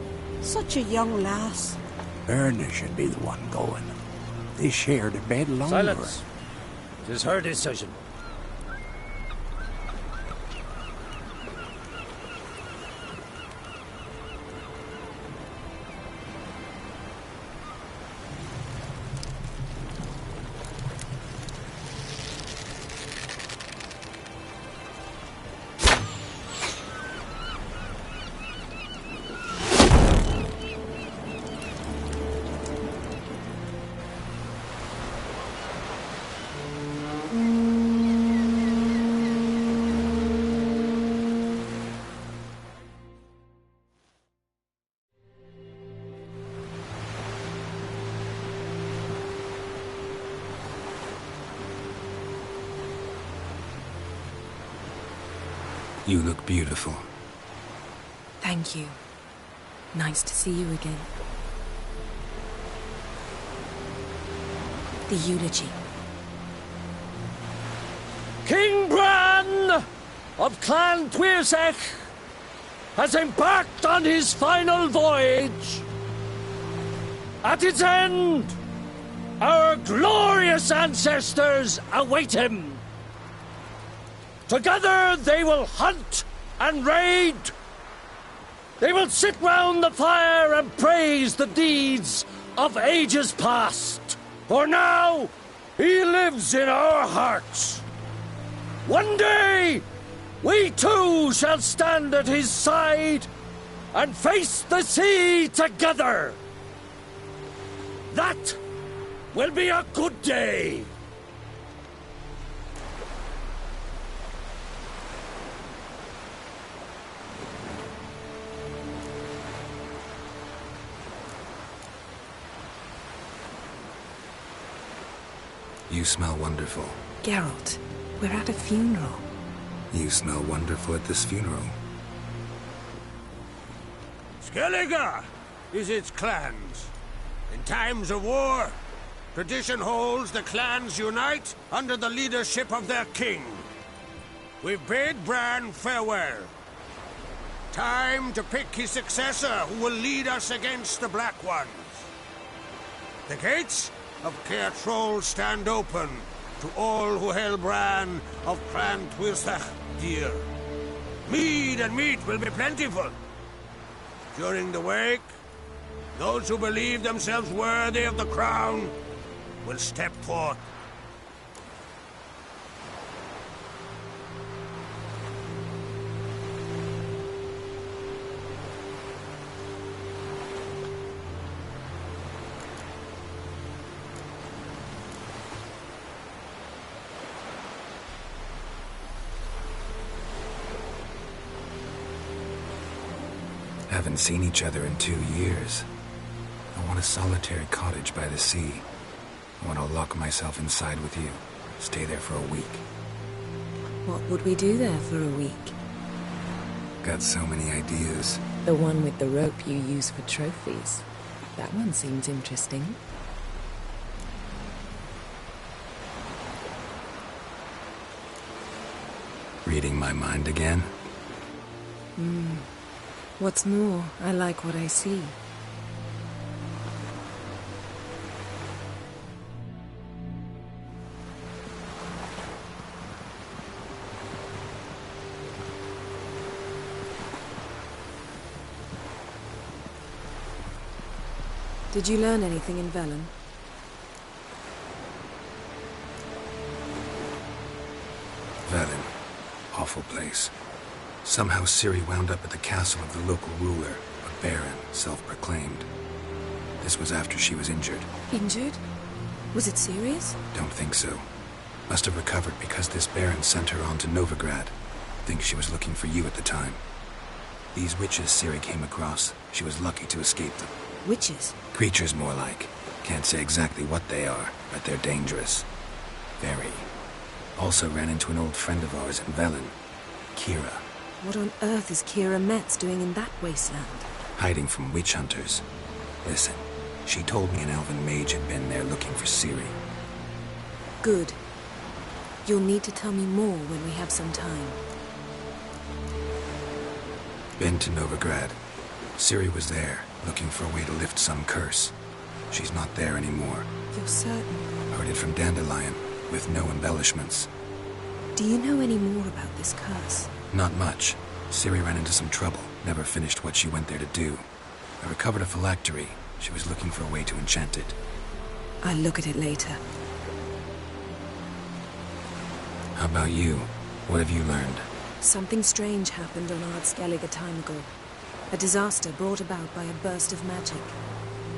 Such a young lass. Erna should be the one going. They shared a bed longer. Silence. 'Tis her decision. You look beautiful. Thank you. Nice to see you again. The eulogy. King Bran of Clan Tuirsech has embarked on his final voyage. At its end, our glorious ancestors await him. Together they will hunt and raid. They will sit round the fire and praise the deeds of ages past. For now, he lives in our hearts. One day, we too shall stand at his side and face the sea together. That will be a good day. You smell wonderful. Geralt, we're at a funeral. You smell wonderful at this funeral. Skellige is its clans. In times of war, tradition holds the clans unite under the leadership of their king. We've bade Bran farewell. Time to pick his successor who will lead us against the Black Ones. The gates of Caer Troll stand open to all who held Bran of Clan Tuirsech dear. Mead and meat will be plentiful. During the wake, those who believe themselves worthy of the crown will step forth. Haven't seen each other in 2 years. I want a solitary cottage by the sea. I want to lock myself inside with you. Stay there for a week. What would we do there for a week? Got so many ideas. The one with the rope you use for trophies. That one seems interesting. Reading my mind again? What's more, I like what I see. Did you learn anything in Velen? Velen. Awful place. Somehow Ciri wound up at the castle of the local ruler, a baron, self-proclaimed. This was after she was injured. Injured? Was it serious? Don't think so. Must have recovered because this baron sent her on to Novigrad. Think she was looking for you at the time. These witches Ciri came across, she was lucky to escape them. Witches? Creatures more like. Can't say exactly what they are, but they're dangerous. Very. Also ran into an old friend of ours in Velen, Kira. What on earth is Kira Metz doing in that wasteland? Hiding from witch hunters. Listen, she told me an elven mage had been there looking for Ciri. Good. You'll need to tell me more when we have some time. Been to Novigrad. Ciri was there, looking for a way to lift some curse. She's not there anymore. You're certain? Heard it from Dandelion, with no embellishments. Do you know any more about this curse? Not much. Ciri ran into some trouble, never finished what she went there to do. I recovered a phylactery. She was looking for a way to enchant it. I'll look at it later. How about you? What have you learned? Something strange happened on Ardskellig a time ago. A disaster brought about by a burst of magic.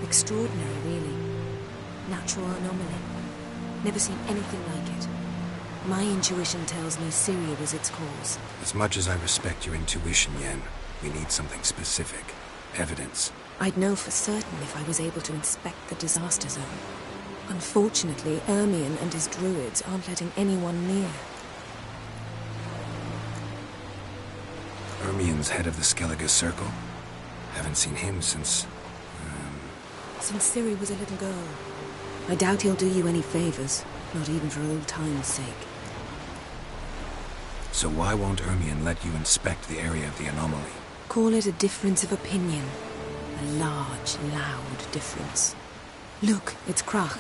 Extraordinary, really. Natural anomaly. Never seen anything like it. My intuition tells me Ciri was its cause. As much as I respect your intuition, Yen, we need something specific. Evidence. I'd know for certain if I was able to inspect the disaster zone. Unfortunately, Ermion and his druids aren't letting anyone near. Ermion's head of the Skellige Circle? Haven't seen him since... Since Ciri was a little girl. I doubt he'll do you any favors, not even for old time's sake. So why won't Ermion let you inspect the area of the anomaly? Call it a difference of opinion. A large, loud difference. Look, it's Krach.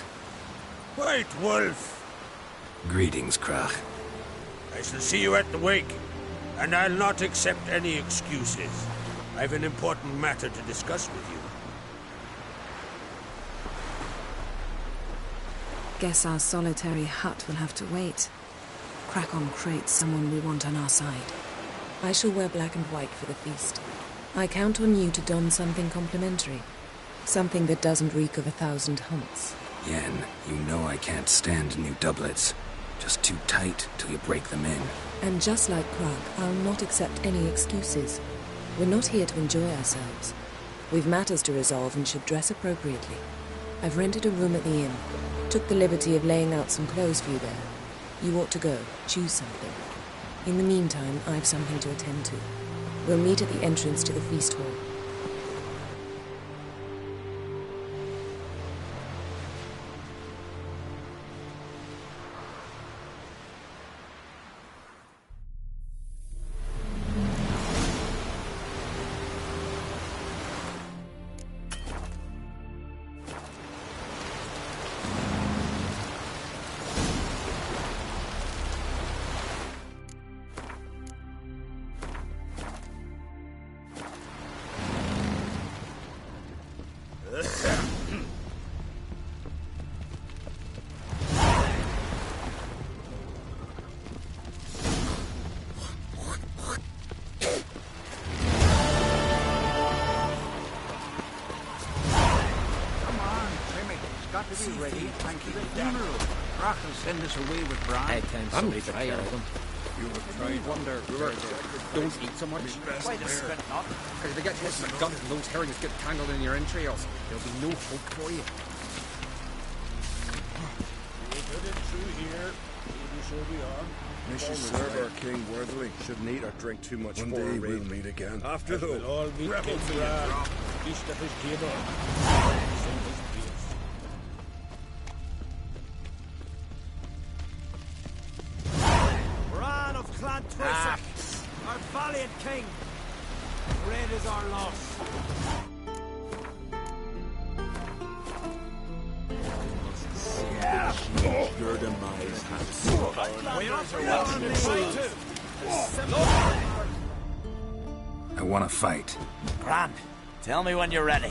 White Wolf! Greetings, Krach. I shall see you at the wake, and I'll not accept any excuses. I've an important matter to discuss with you. Guess our solitary hut will have to wait. Krakon Krate's someone we want on our side. I shall wear black and white for the feast. I count on you to don something complimentary. Something that doesn't reek of 1,000 hunts. Yen, you know I can't stand new doublets. Just too tight till you break them in. And just like Krag, I'll not accept any excuses. We're not here to enjoy ourselves. We've matters to resolve and should dress appropriately. I've rented a room at the inn. Took the liberty of laying out some clothes for you there. You ought to go. Choose something. In the meantime, I've something to attend to. We'll meet at the entrance to the feast hall. to be ready. Thank you. Funeral. Rock will send us away with Bran. I tend to leave it of them. You have tried. Wonder. Don't eat so much. Why the spit not? Because if they get hit in the gut and those herrings get tangled in your entrails, there'll be no hope for you. We're getting through here. Maybe so we are. We should serve our king worthily. Shouldn't eat or drink too much One before day a raid. we'll meet again. After we'll all meet King Bran, east of his table. Bran of Clan Twissac, our valiant king. Great is our loss. Yeah, Gerdemai's hands. I want to fight. Bran, tell me when you're ready.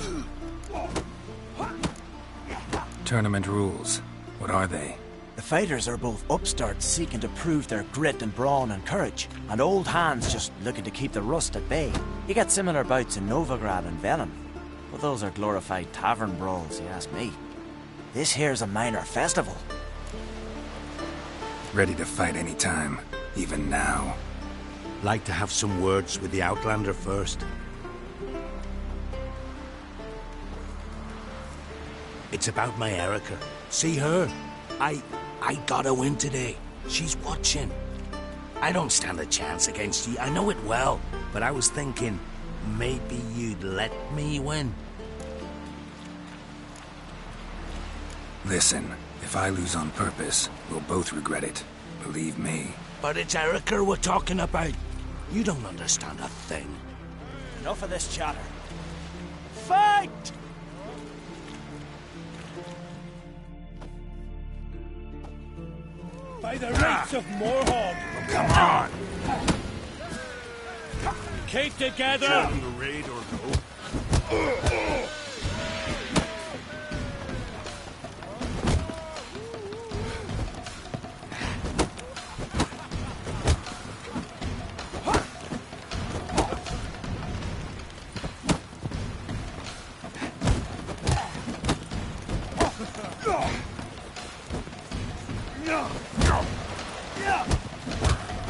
Tournament rules. What are they? The fighters are both upstarts seeking to prove their grit and brawn and courage, and old hands just looking to keep the rust at bay. You get similar bouts in Novigrad and Venom, but those are glorified tavern brawls, you ask me. This here's a minor festival. Ready to fight any time, even now. Like to have some words with the Outlander first. It's about my Erica. See her? I got a win today. She's watching. I don't stand a chance against you. I know it well. But I was thinking, maybe you'd let me win. Listen, if I lose on purpose, we'll both regret it. Believe me. But it's Erica we're talking about. You don't understand a thing. Enough of this chatter. Fight! By the rights of Morhog! Come on! Keep together! Shouldn't the raid or go?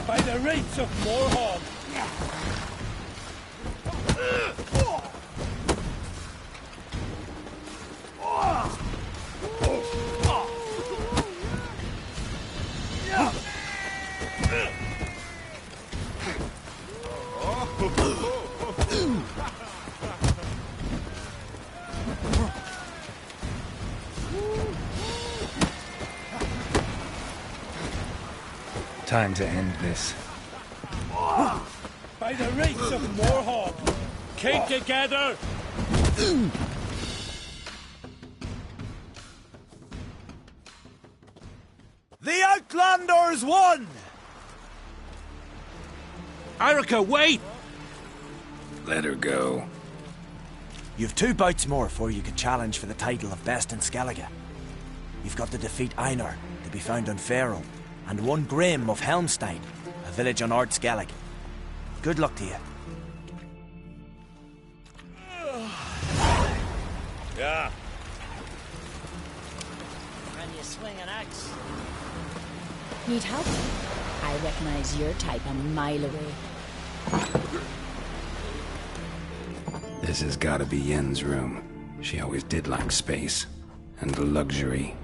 By the rights of Morhog! Time to end this. By the rights of Morhog! Keep together! The Outlanders won! Erica, wait! Let her go. You've 2 bouts more before you can challenge for the title of Best in Skellige. You've got to defeat Einar, to be found on Faerûn, and 1 Grim of Helmstein, a village on Ard Skellig. Good luck to you. Yeah. Can you swing an axe? Need help? I recognize your type a mile away. This has gotta be Yen's room. She always did like space. And luxury.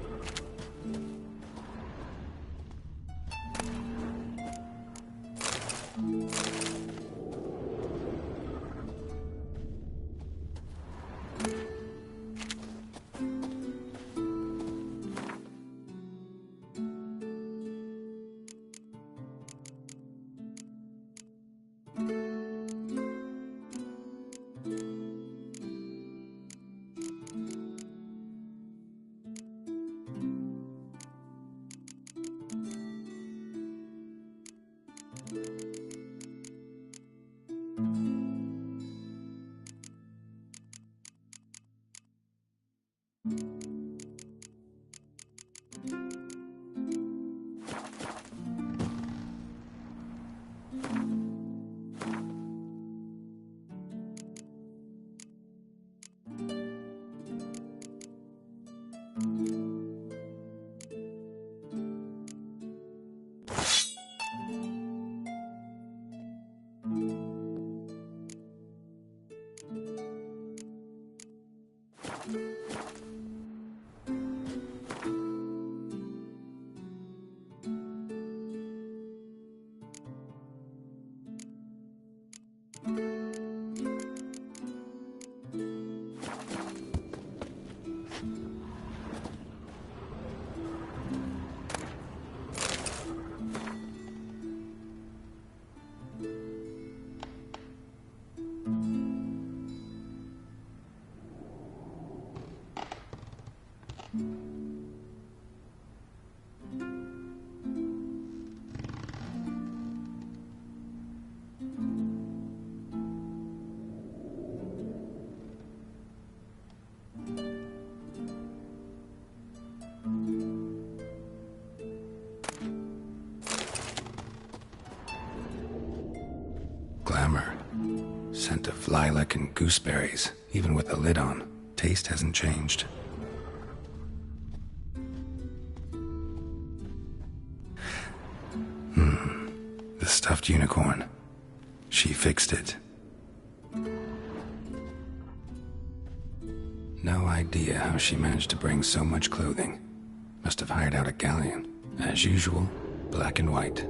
Glamour. Scent of lilac and gooseberries, even with the lid on. Taste hasn't changed. The stuffed unicorn. She fixed it. No idea how she managed to bring so much clothing. Must have hired out a galleon. As usual, black and white.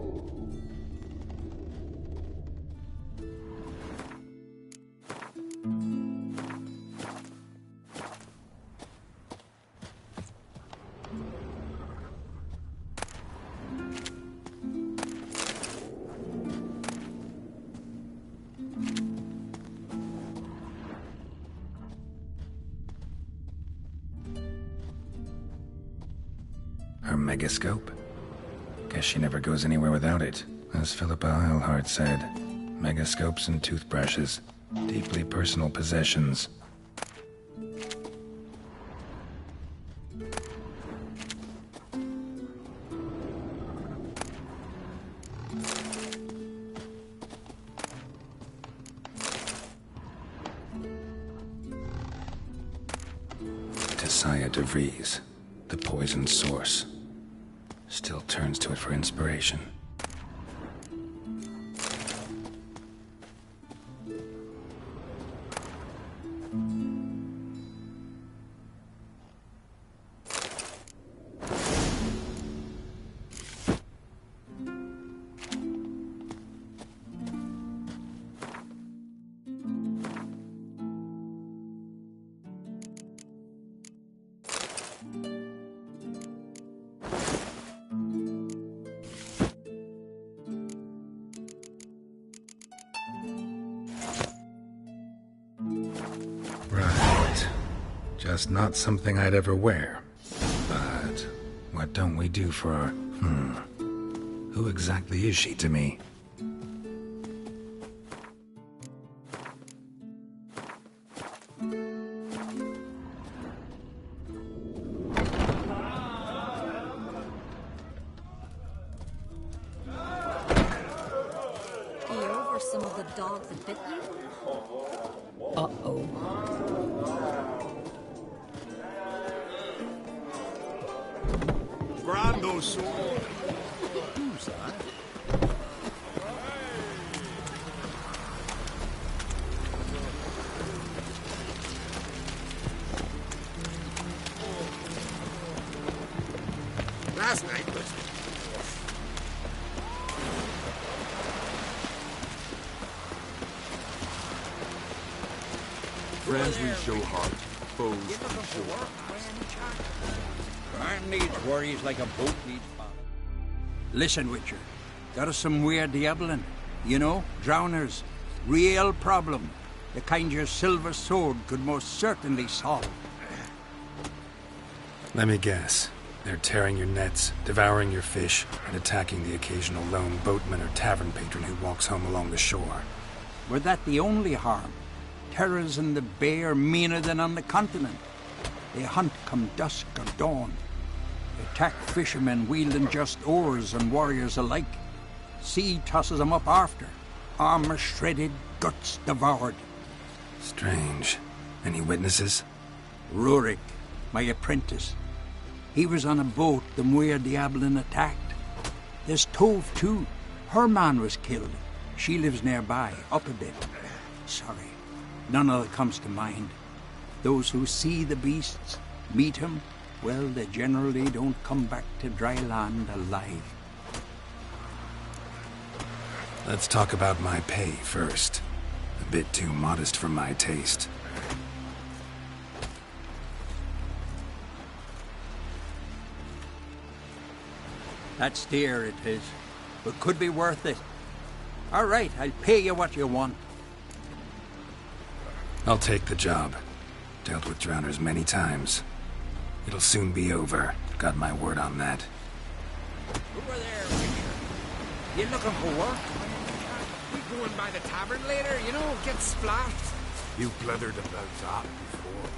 Her megascope? Guess she never goes anywhere without it. As Philippa Eilhart said, megascopes and toothbrushes, deeply personal possessions. Tessia de Vries, the poisoned source. Still turns to it for inspiration. Right. Just not something I'd ever wear. But what don't we do for our... Who exactly is she to me? Are you over some of the dogs that bit you? Uh-oh. Brando sword. Who's that? Last night was... Friends we show heart, foes we show heart. Crime needs worries like a boat needs bottom. Listen, Witcher. Got us some weird diabling. You know, drowners. Real problem. The kind your silver sword could most certainly solve. Let me guess. They're tearing your nets, devouring your fish, and attacking the occasional lone boatman or tavern patron who walks home along the shore. Were that the only harm? Terrors in the bay are meaner than on the continent. They hunt come dusk or dawn. They attack fishermen wielding just oars and warriors alike. Sea tosses them up after. Armor shredded, guts devoured. Strange. Any witnesses? Rurik, my apprentice. He was on a boat the Muir Diablin attacked. There's Tove, too. Her man was killed. She lives nearby, up a bit. Sorry, none of it comes to mind. Those who see the beasts, meet him, well, they generally don't come back to dry land alive. Let's talk about my pay first. bit too modest for my taste. That's dear, it is. But could be worth it. All right, I'll pay you what you want. I'll take the job. Dealt with drowners many times. It'll soon be over. Got my word on that. Over there, Richard. You looking for work? We going by the tavern later, you know, get splashed. You blethered about that before.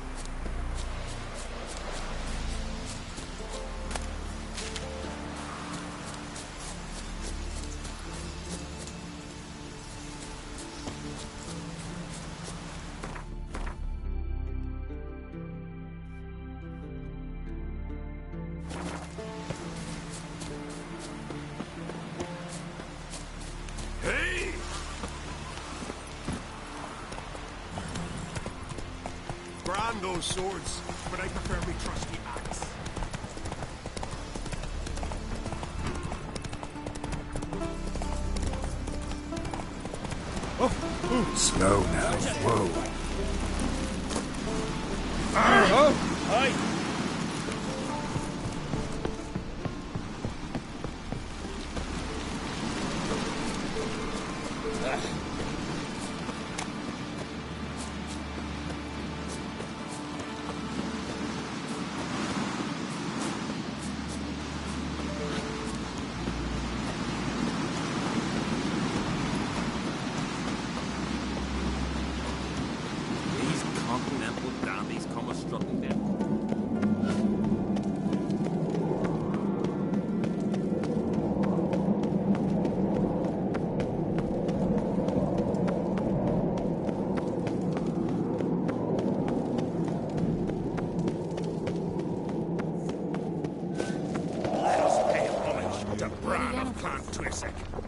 Those swords, but I prefer my trusty axe. Slow now. Whoa. Aye.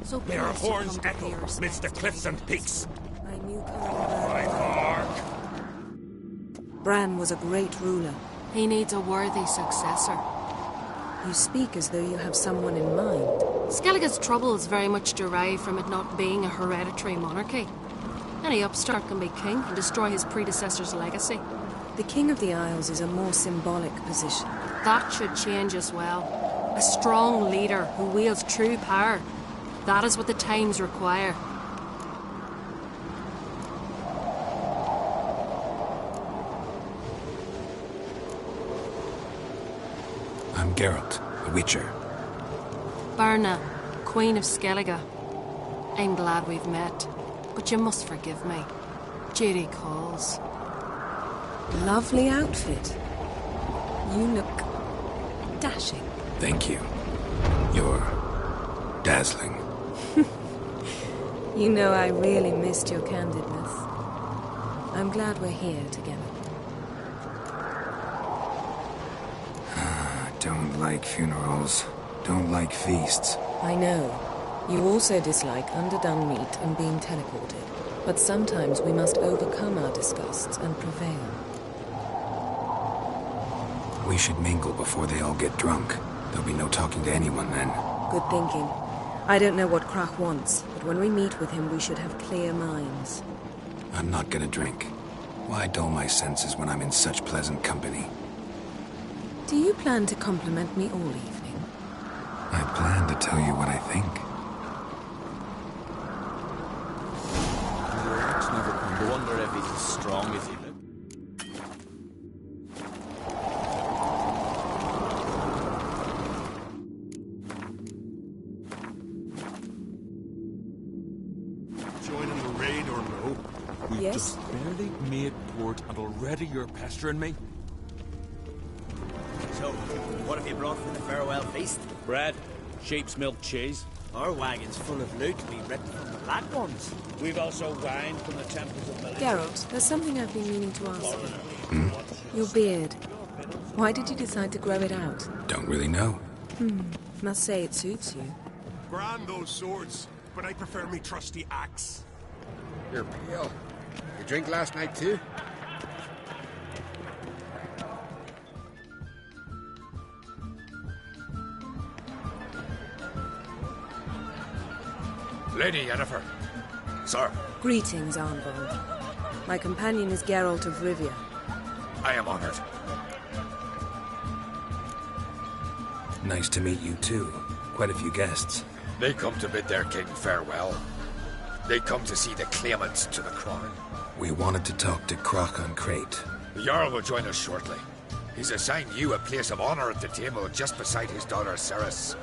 So their horns echo amidst the cliffs and peaks. I knew Bran was a great ruler. He needs a worthy successor. You speak as though you have someone in mind. Skellige's troubles very much derive from it not being a hereditary monarchy. Any upstart can be king and destroy his predecessor's legacy. The King of the Isles is a more symbolic position. That should change as well. A strong leader who wields true power. That is what the times require. I'm Geralt, the Witcher. Birna, Queen of Skellige. I'm glad we've met, but you must forgive me. Judy calls. Lovely outfit. You look dashing. Thank you. You're dazzling. You know I really missed your candidness. I'm glad we're here together. Don't like funerals. Don't like feasts. I know. You also dislike underdone meat and being teleported. But sometimes we must overcome our disgusts and prevail. We should mingle before they all get drunk. There'll be no talking to anyone then. Good thinking. I don't know what Krach wants, but when we meet with him, we should have clear minds. I'm not gonna drink. Why dull my senses when I'm in such pleasant company? Do you plan to compliment me all evening? I plan to tell you what I think. It's never come to wonder if he's as strong as he looks. Joining the raid or no? We've Yes? just barely made port and already you're pestering me? So, what have you brought for the farewell feast? Bread, sheep's milk cheese. Our wagon's full of loot we ripped from the Black Ones. We've also wine from the temples of Melita. Geralt, there's something I've been meaning to ask you. Your beard. Why did you decide to grow it out? Don't really know. Must say it suits you. Grand those swords, but I prefer me trusty axe. You're pale. You drink last night too? Lady Yennefer, Sir. Greetings, Arnvald. My companion is Geralt of Rivia. I am honored. Nice to meet you, too. Quite a few guests. They come to bid their king farewell. They come to see the claimants to the crown. We wanted to talk to Croc on Crate. The Jarl will join us shortly. He's assigned you a place of honor at the table just beside his daughter Ceres.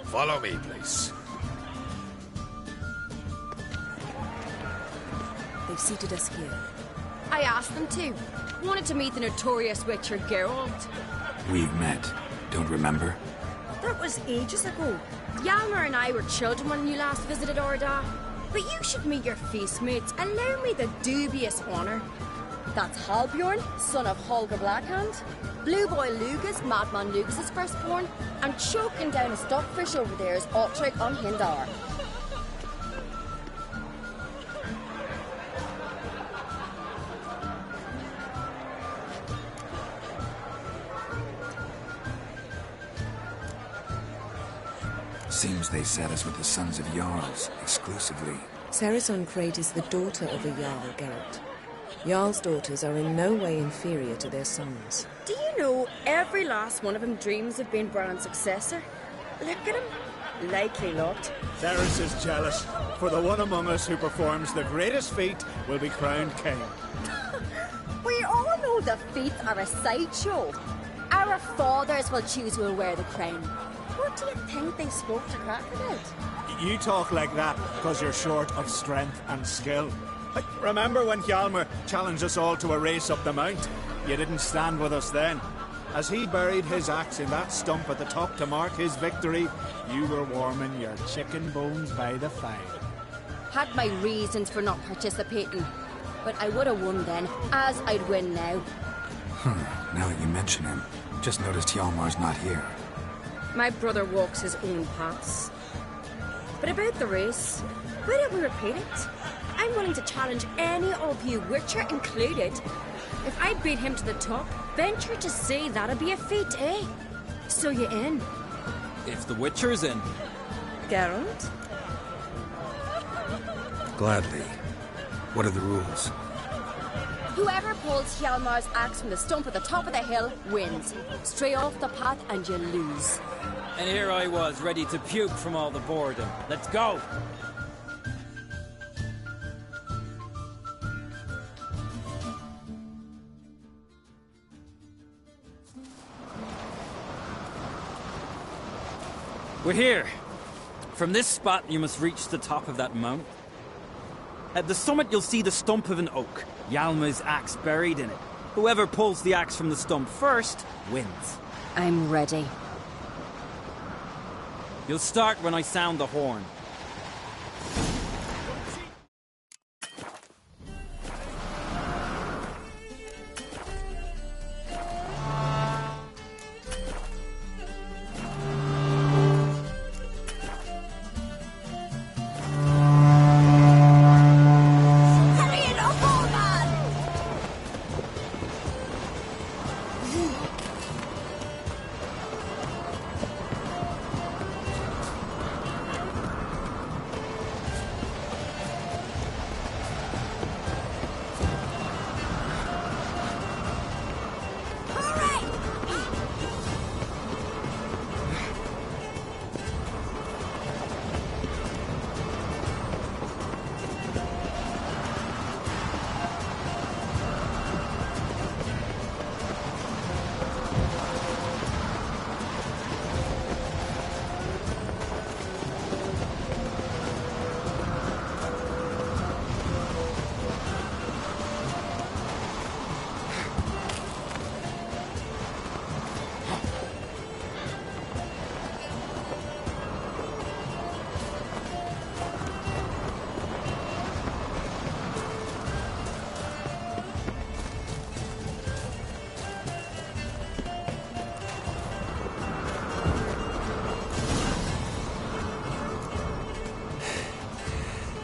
Follow me, please. They've seated us here. I asked them to. Wanted to meet the notorious Witcher Geralt. We've met. Don't remember? That was ages ago. Hjalmar and I were children when you last visited Orda. But you should meet your feast mates. Allow me the dubious honor. That's Halbjorn, son of Holger Blackhand. Blue Boy Lugas, Madman Lugas' firstborn. And choking down a stockfish over there is Otric on Hindar. Seems they set us with the sons of Jarls, exclusively. Ceres on Crate is the daughter of a Jarl, Geralt. Jarl's daughters are in no way inferior to their sons. Do you know every last one of them dreams of being Bran's successor? Look at him. Likely lot. Ceres is jealous, for the one among us who performs the greatest feat will be crowned king. We all know the feats are a sideshow. Our fathers will choose who will wear the crown. What do you think they spoke to Crack about? You talk like that because you're short of strength and skill. Remember when Hjalmar challenged us all to a race up the mount? You didn't stand with us then. As he buried his axe in that stump at the top to mark his victory, you were warming your chicken bones by the fire. Had my reasons for not participating, but I would have won then, as I'd win now. Now that you mention him, just noticed Hjalmar's not here. My brother walks his own paths. But about the race, why don't we repeat it? I'm willing to challenge any of you, Witcher included. If I beat him to the top, venture to say that'd be a feat, eh? So you in? If the Witcher's in. Geralt? Gladly. What are the rules? Whoever pulls Hjalmar's axe from the stump at the top of the hill wins. Stray off the path and you lose. And here I was, ready to puke from all the boredom. Let's go! We're here. From this spot, you must reach the top of that mount. At the summit, you'll see the stump of an oak. Hjalmar's axe buried in it. Whoever pulls the axe from the stump first, wins. I'm ready. You'll start when I sound the horn.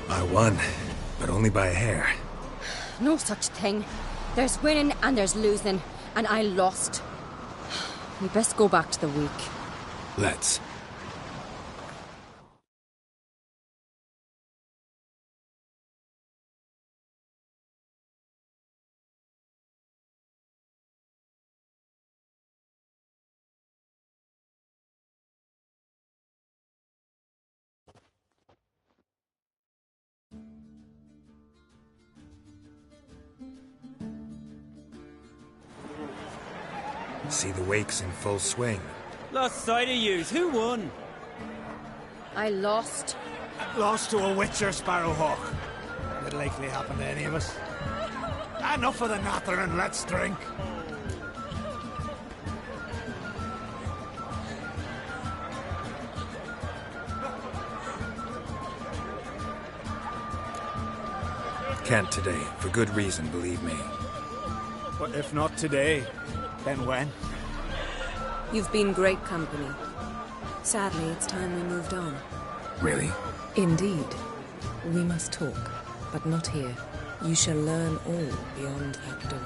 I won, but only by a hair. No such thing. There's winning and there's losing, and I lost. We best go back to the week. Let's. See the wakes in full swing. Lost sight of yous. Who won? I lost. Lost to a witcher, Sparrowhawk. It'll likely happen to any of us. Enough of the nattering, let's drink. Can't today, for good reason, believe me. But if not today, then when? You've been great company. Sadly, it's time we moved on. Really? Indeed. We must talk, but not here. You shall learn all beyond that door.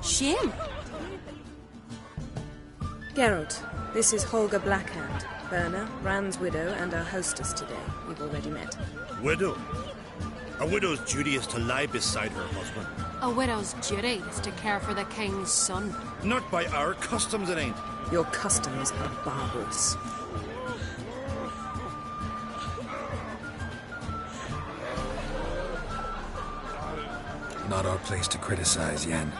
Shame. Geralt, this is Holger Blackhand, Berna, Rand's widow, and our hostess today. We've already met. Widow? A widow's duty is to lie beside her husband. A widow's duty is to care for the king's son. Not by our customs, it ain't. Your customs are barbarous. Not our place to criticize, Yen.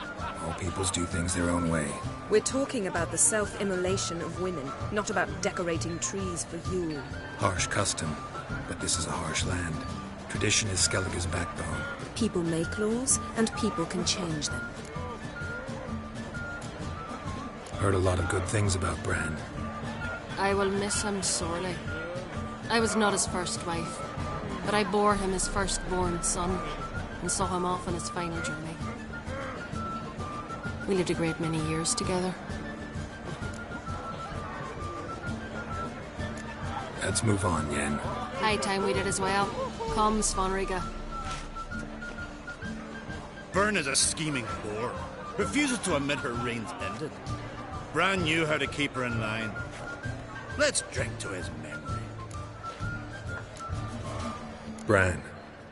All peoples do things their own way. We're talking about the self-immolation of women, not about decorating trees for Yule. Harsh custom, but this is a harsh land. Tradition is Skellige's backbone. People make laws, and people can change them. Heard a lot of good things about Bran. I will miss him sorely. I was not his first wife, but I bore him his firstborn son, and saw him off on his final journey. We lived a great many years together. Let's move on, Yen. High time we did as well. Come, Svanriga. Byrne is a scheming whore. Refuses to admit her reign's ended. Bran knew how to keep her in line. Let's drink to his memory. Bran,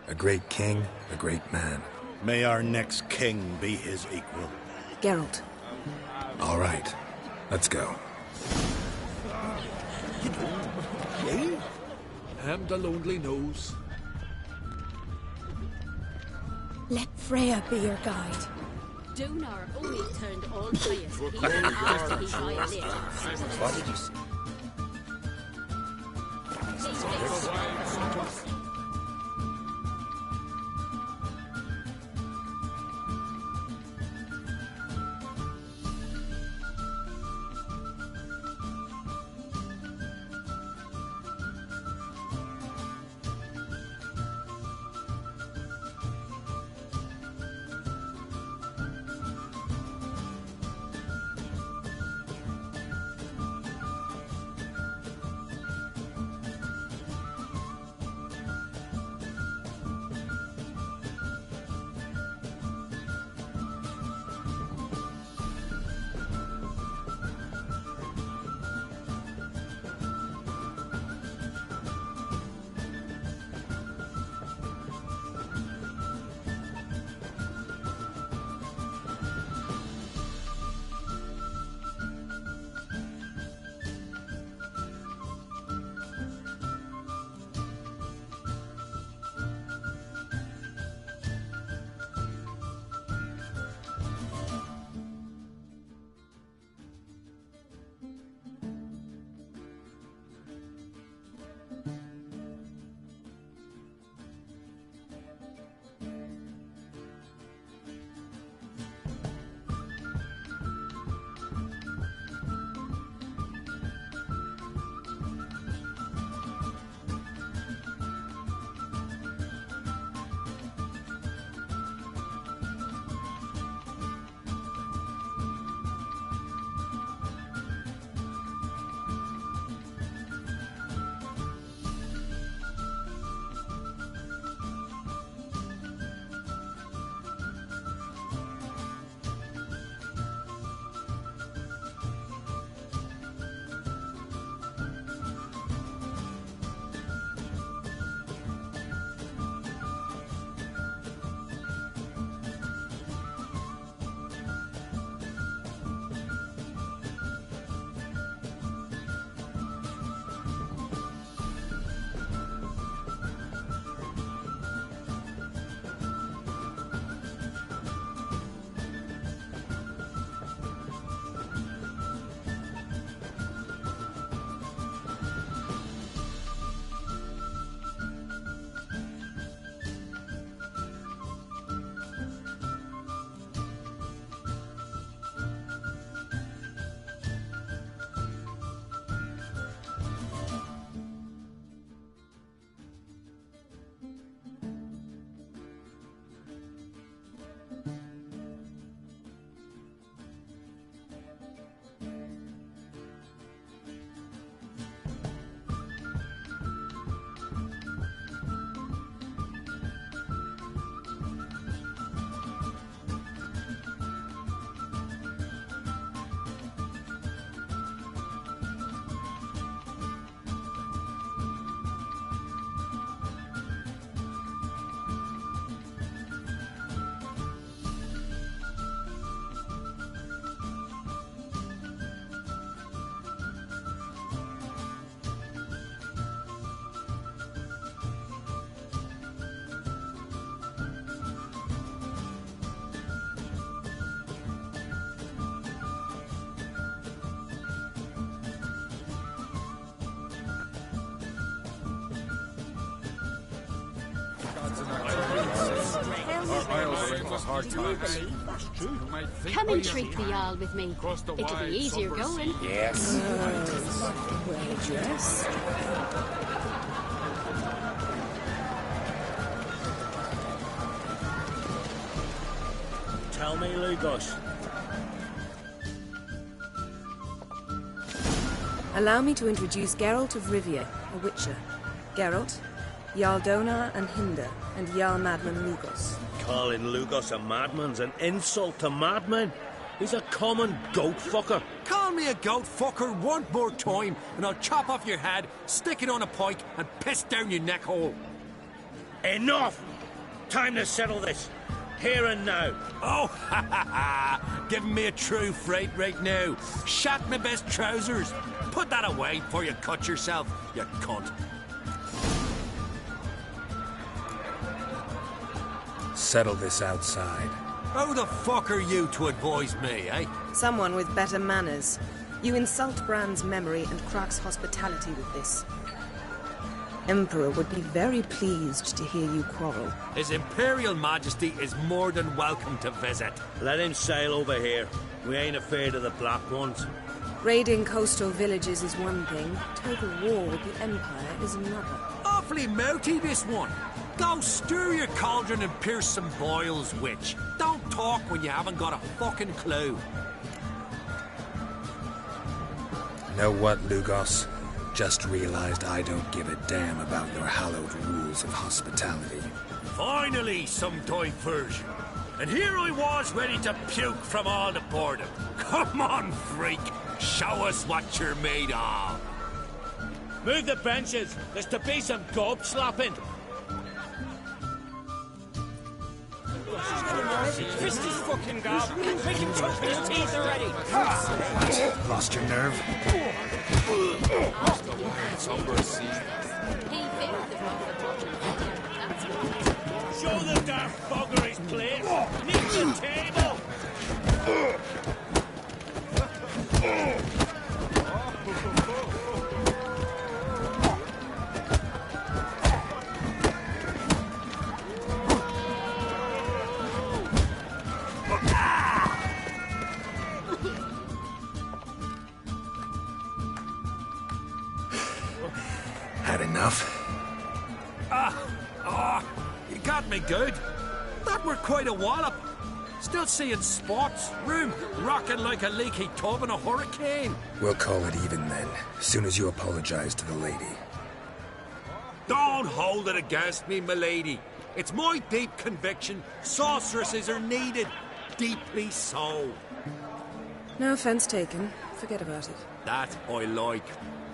a great king, a great man. May our next king be his equal. Geralt. All right, let's go. And the lonely nose. Let Freya be your guide. Donar only turned all pious people after he violated. What did you say? Isles are in for hard times. Come and treat the Jarl with me. It'll be easier going. Yes. Well dressed. Tell me, Lugos. Allow me to introduce Geralt of Rivia, a witcher. Geralt, Jarl Donar and Hinder, and Jarl Madman Lugos. Calling Lugos a madman's an insult to madmen. He's a common goat fucker. Call me a goat fucker one more time, and I'll chop off your head, stick it on a pike, and piss down your neck hole. Enough! Time to settle this. Here and now. Oh, ha ha ha! Giving me a true fright right now. Shat my best trousers. Put that away before you cut yourself, you cunt. Settle this outside. Who the fuck are you to advise me, eh? Someone with better manners. You insult Bran's memory and Krak's hospitality with this. Emperor would be very pleased to hear you quarrel. His Imperial Majesty is more than welcome to visit. Let him sail over here. We ain't afraid of the Black Ones. Raiding coastal villages is one thing. Total war with the Empire is another. Awfully mouty, this one. Go stir your cauldron and pierce some boils, witch. Don't talk when you haven't got a fucking clue. Know what, Lugos? Just realized I don't give a damn about your hallowed rules of hospitality. Finally, some diversion. And here I was ready to puke from all the boredom. Come on, freak. Show us what you're made of. Move the benches. There's to be some gob slapping. Twist his fucking gob. Make him choke with his teeth already. What? Lost your nerve? Show the dark bugger his place. Need the table. Had enough? You got me good. That were quite a wallop. Still seeing spots, room rocking like a leaky tub in a hurricane. We'll call it even then, as soon as you apologize to the lady. Don't hold it against me, milady. It's my deep conviction sorceresses are needed. Deeply so. No offense taken. Forget about it. That I like.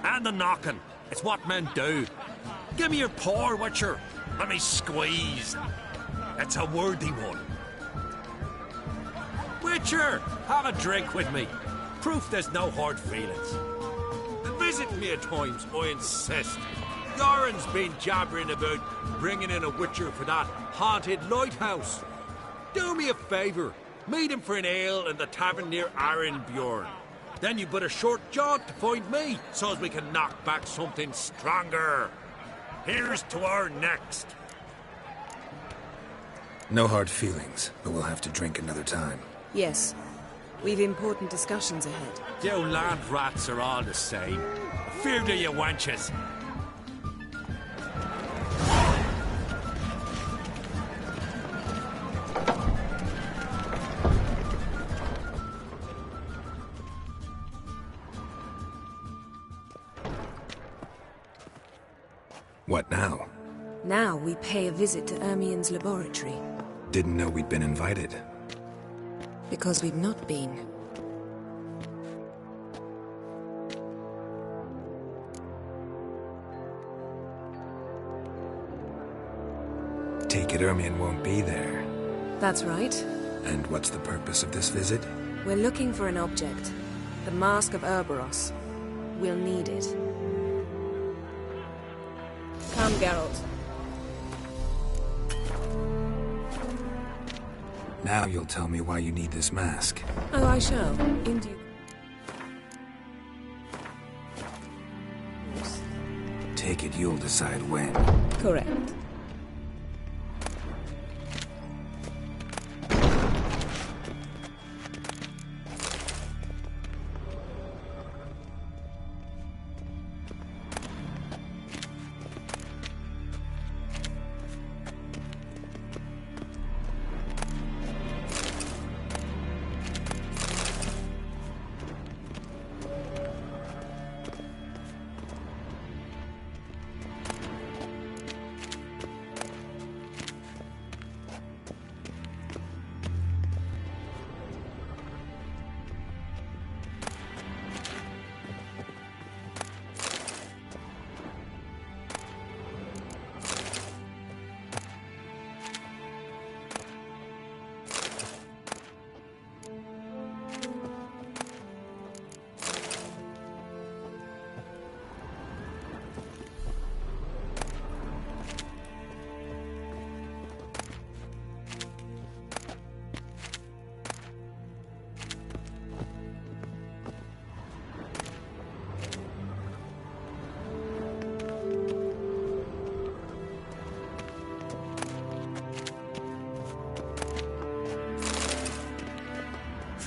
And the knocking. It's what men do. Give me your paw, Witcher. Let me squeeze. It's a worthy one. Witcher, have a drink with me. Proof there's no hard feelings. And visit me at times, I insist. Goran's been jabbering about bringing in a Witcher for that haunted lighthouse. Do me a favour. Meet him for an ale in the tavern near Arenbjorn. Then you but a short jaunt to find me, so as we can knock back something stronger. Here's to our next. No hard feelings, but we'll have to drink another time. Yes. We've important discussions ahead. You land rats are all the same. Fear to you wenches. What now? Now we pay a visit to Ermien's laboratory. Didn't know we'd been invited. Because we've not been. Take it Ermien won't be there. That's right. And what's the purpose of this visit? We're looking for an object. The Mask of Urboros. We'll need it. Come, Geralt. Now you'll tell me why you need this mask. Oh, I shall. Indeed. Take it you'll decide when. Correct.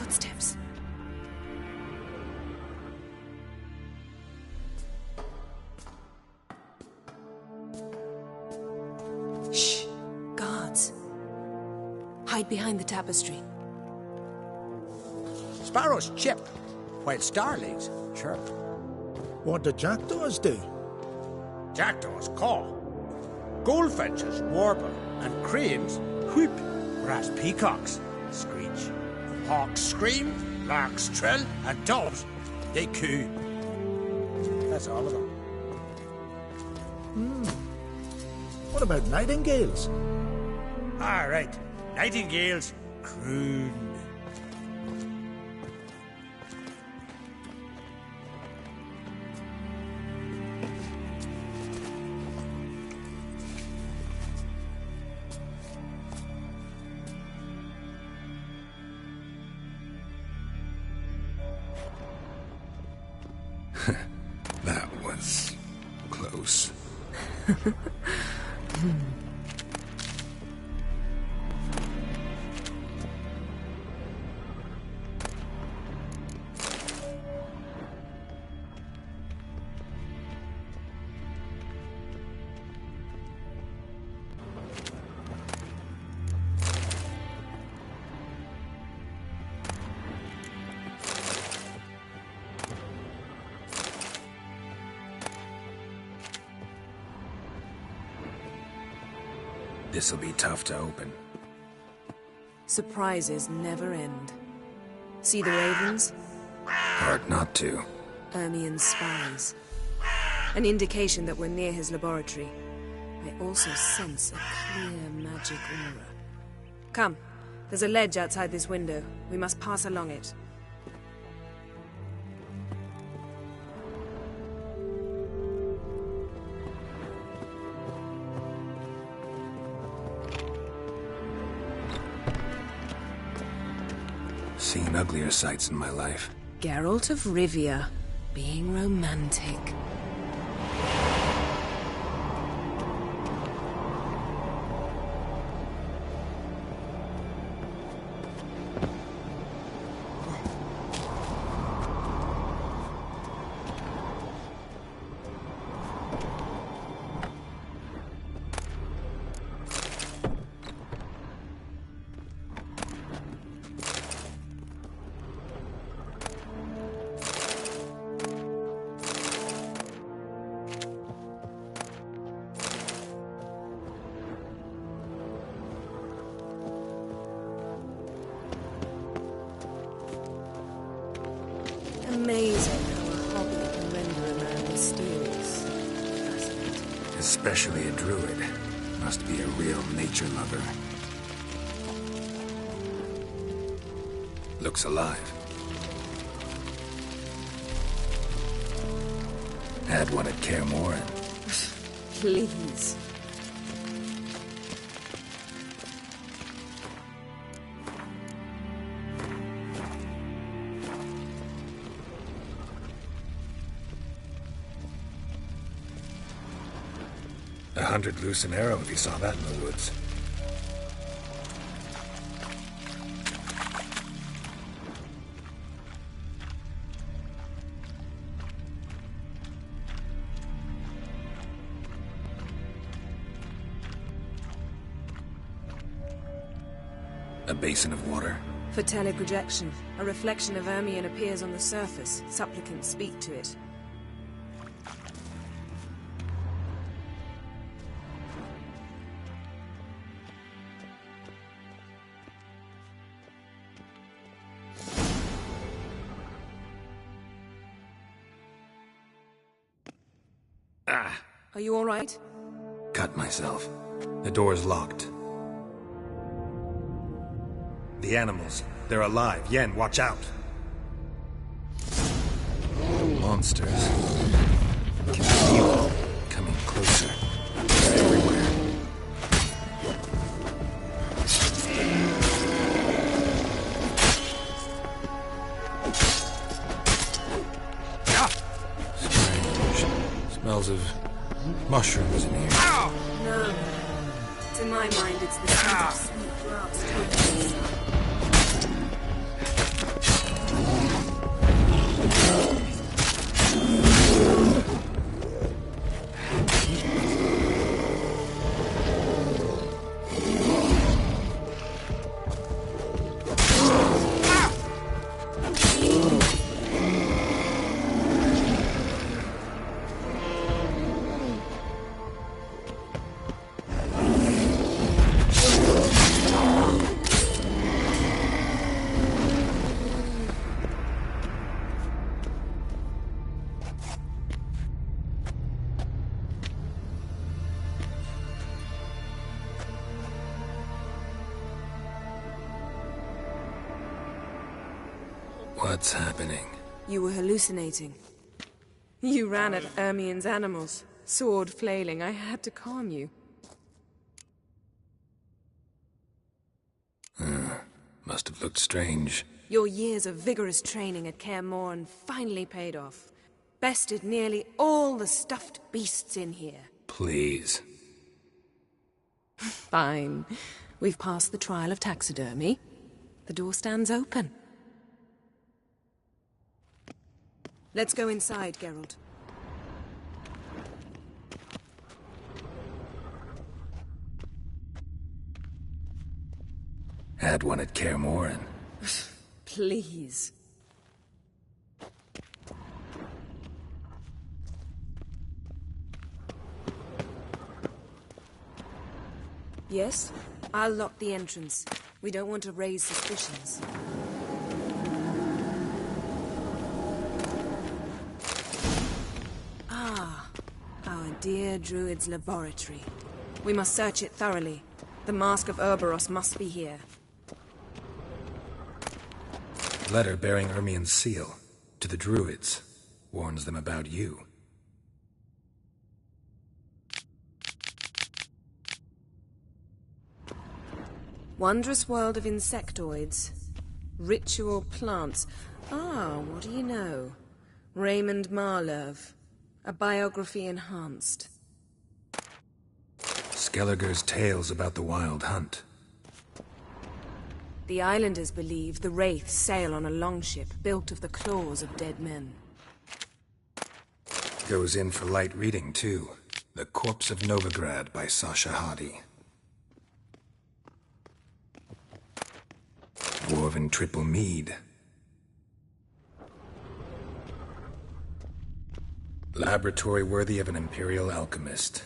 Footsteps. Shh. Guards. Hide behind the tapestry. Sparrows chip, while starlings chirp. What do jackdaws do? Jackdaws caw. Goldfinches warble, and cranes whoop, whereas peacocks screech. Hawks scream, larks trill, and doves, they coo. That's all of them. What about nightingales? All right, nightingales croon. That was close. This'll be tough to open. Surprises never end. See the ravens? Hard not to. Ermien's spies. An indication that we're near his laboratory. I also sense a clear magic aura. Come, there's a ledge outside this window. We must pass along it. Seen uglier sights in my life. Geralt of Rivia, being romantic. Amazing how a hobby can render a man mysterious. Fascinating. Especially a druid. Must be a real nature lover. Looks alive. Had one at Kaer Morhen. Please. $100 loose an arrow if you saw that in the woods. A basin of water. For teleprojection, a reflection of Ermien appears on the surface. Supplicants speak to it. Are you all right? Cut myself. The door's locked. The animals. They're alive. Yen, watch out. Monsters. I can feel them coming closer. They're everywhere. Strange. Smells of mushrooms in here. No. To my mind, it's the scent of sweet grass. What's happening? You were hallucinating. You ran at Ermien's animals, sword flailing. I had to calm you. Must have looked strange. Your years of vigorous training at Kaer Morhen finally paid off. Bested nearly all the stuffed beasts in here. Please. Fine. We've passed the trial of taxidermy. The door stands open. Let's go inside, Geralt. Had one at Kaer Morhen. Please. Yes? I'll lock the entrance. We don't want to raise suspicions. Ah, our dear Druid's laboratory. We must search it thoroughly. The Mask of Ouroboros must be here. Letter bearing Ermien's seal. To the Druids. Warns them about you. Wondrous world of insectoids. Ritual plants. Ah, what do you know? Raymond Marlove. A biography enhanced. Skelliger's tales about the Wild Hunt. The islanders believe the Wraiths sail on a longship built of the claws of dead men. Goes in for light reading, too. The Corpse of Novigrad by Sasha Hadi. Dwarven Triple Mead. Laboratory worthy of an Imperial alchemist.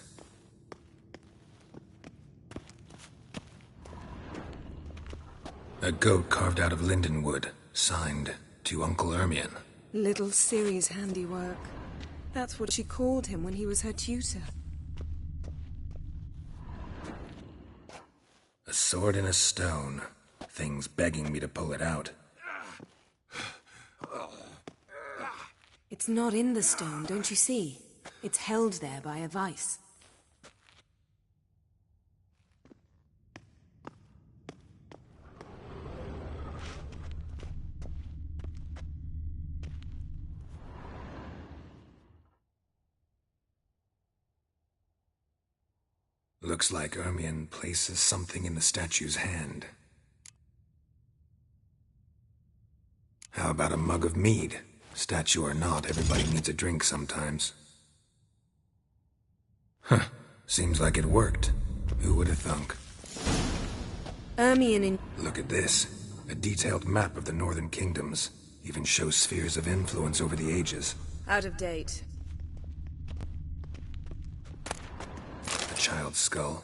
A goat carved out of lindenwood, signed to Uncle Ermien. Little Ciri's handiwork. That's what she called him when he was her tutor. A sword in a stone. Thing's begging me to pull it out. It's not in the stone, don't you see? It's held there by a vice. Looks like Ermien places something in the statue's hand. How about a mug of mead? Statue or not, everybody needs a drink sometimes. Huh. Seems like it worked. Who would have thunk? Ermien in... Look at this. A detailed map of the Northern Kingdoms. Even shows spheres of influence over the ages. Out of date. A child's skull.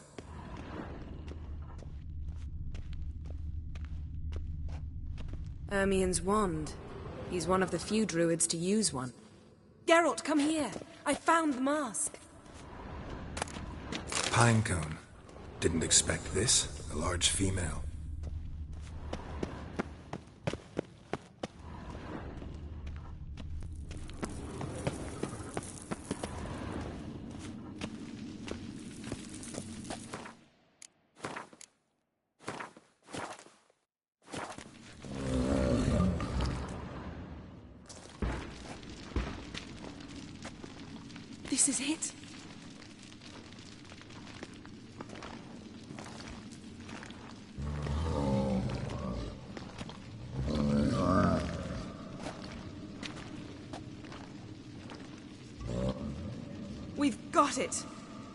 Ermien's wand. He's one of the few druids to use one. Geralt, come here! I found the mask! Pinecone. Didn't expect this. A large female. This is it. We've got it.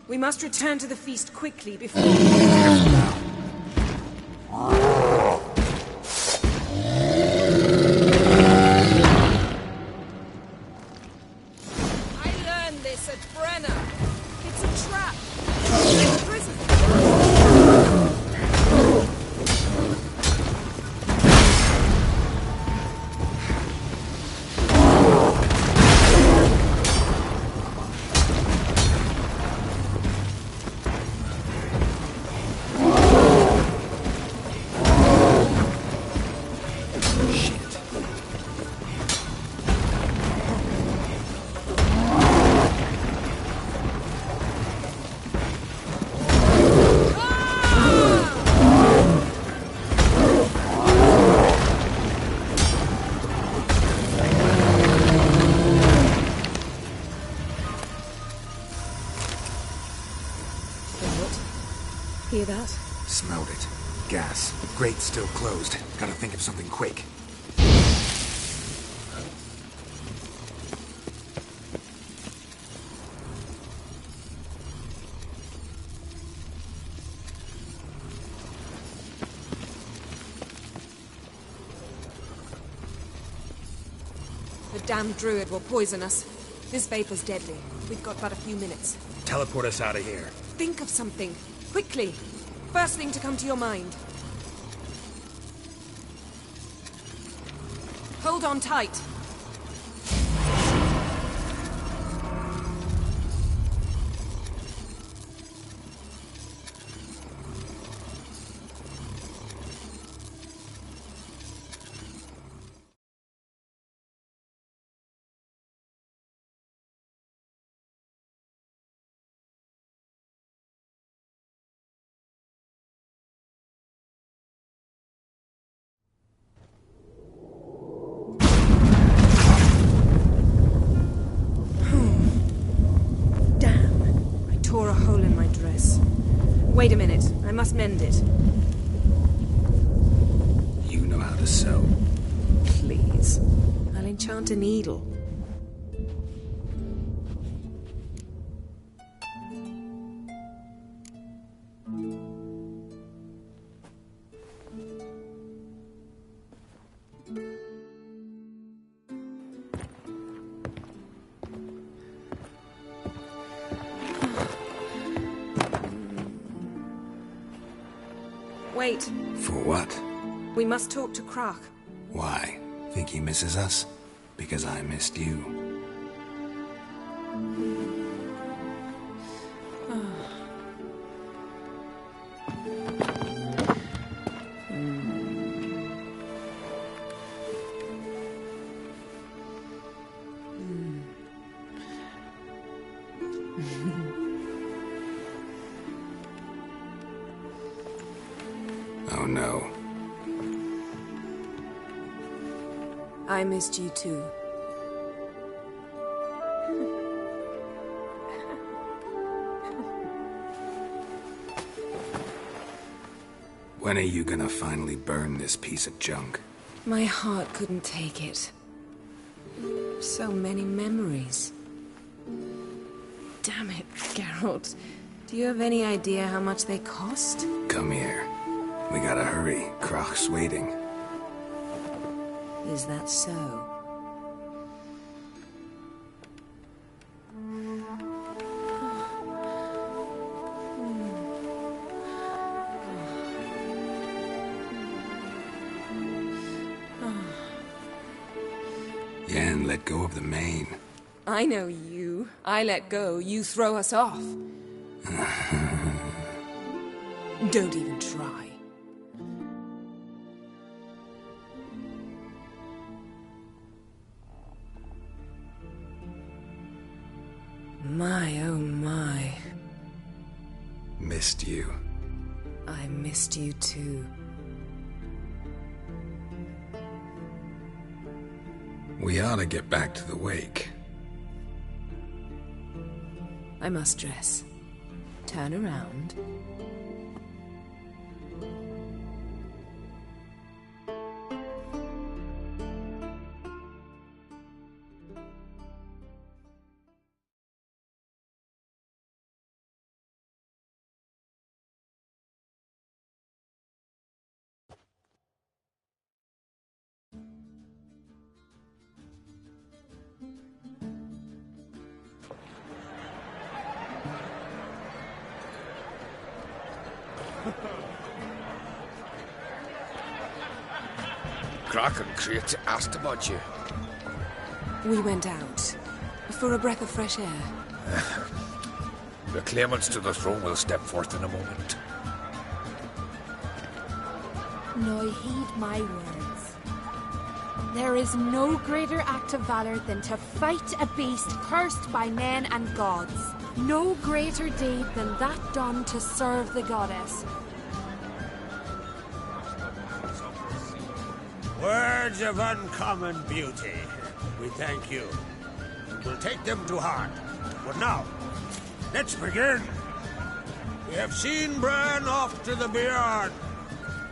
We must return to the feast quickly before... Hear that? Smelled it. Gas. Grate still closed. Gotta think of something quick. The damn druid will poison us. This vapor's deadly. We've got but a few minutes. Teleport us out of here. Think of something. Quickly. First thing to come to your mind. Hold on tight. Tore a hole in my dress. Wait a minute. I must mend it. You know how to sew. Please. I'll enchant a needle. Wait. For what? We must talk to Crach. Why? Think he misses us? Because I missed you. Oh no. I missed you too. When are you gonna finally burn this piece of junk? My heart couldn't take it. So many memories. Damn it, Geralt. Do you have any idea how much they cost? Come here. We gotta hurry. Crach's waiting. Is that so? Yen, let go of the mane. I know you. I let go, you throw us off. Don't even try. My, oh my. Missed you. I missed you too. We ought to get back to the wake. I must dress. Turn around. Crach and Crate asked about you. We went out. For a breath of fresh air. The claimants to the throne will step forth in a moment. Now heed my words. There is no greater act of valor than to fight a beast cursed by men and gods. No greater deed than that done to serve the goddess. Words of uncommon beauty. We thank you. We'll take them to heart. But now, let's begin. We have seen Bran off to the Beard,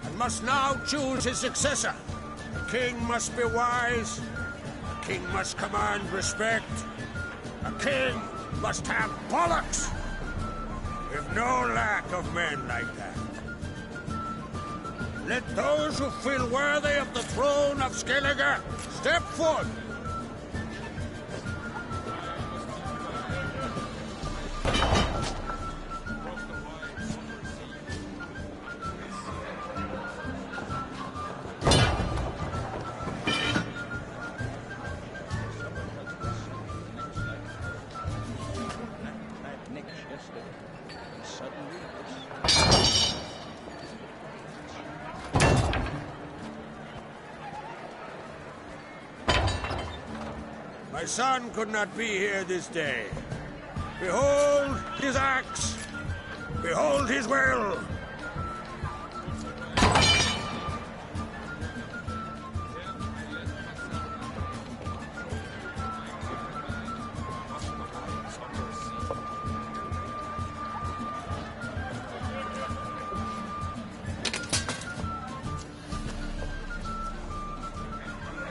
and must now choose his successor. A king must be wise. A king must command respect. A king must have bollocks. We've no lack of men like that. Let those who feel worthy of the throne of Skellige step forth. My son could not be here this day. Behold his axe! Behold his will!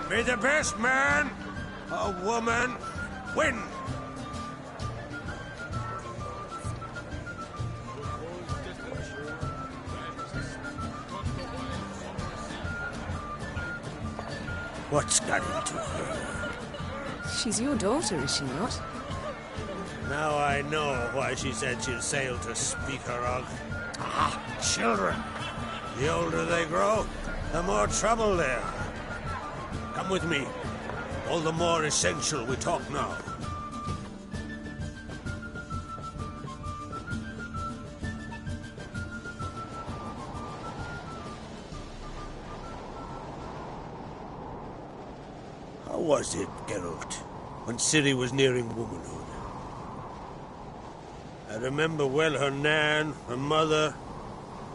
May the best man or woman win! What's got into her? She's your daughter, is she not? Now I know why she said she'll sail to Speakerog. Ah, children! The older they grow, the more trouble there. Come with me. All the more essential we talk now. How was it, Geralt, when Ciri was nearing womanhood? I remember well her nan, her mother,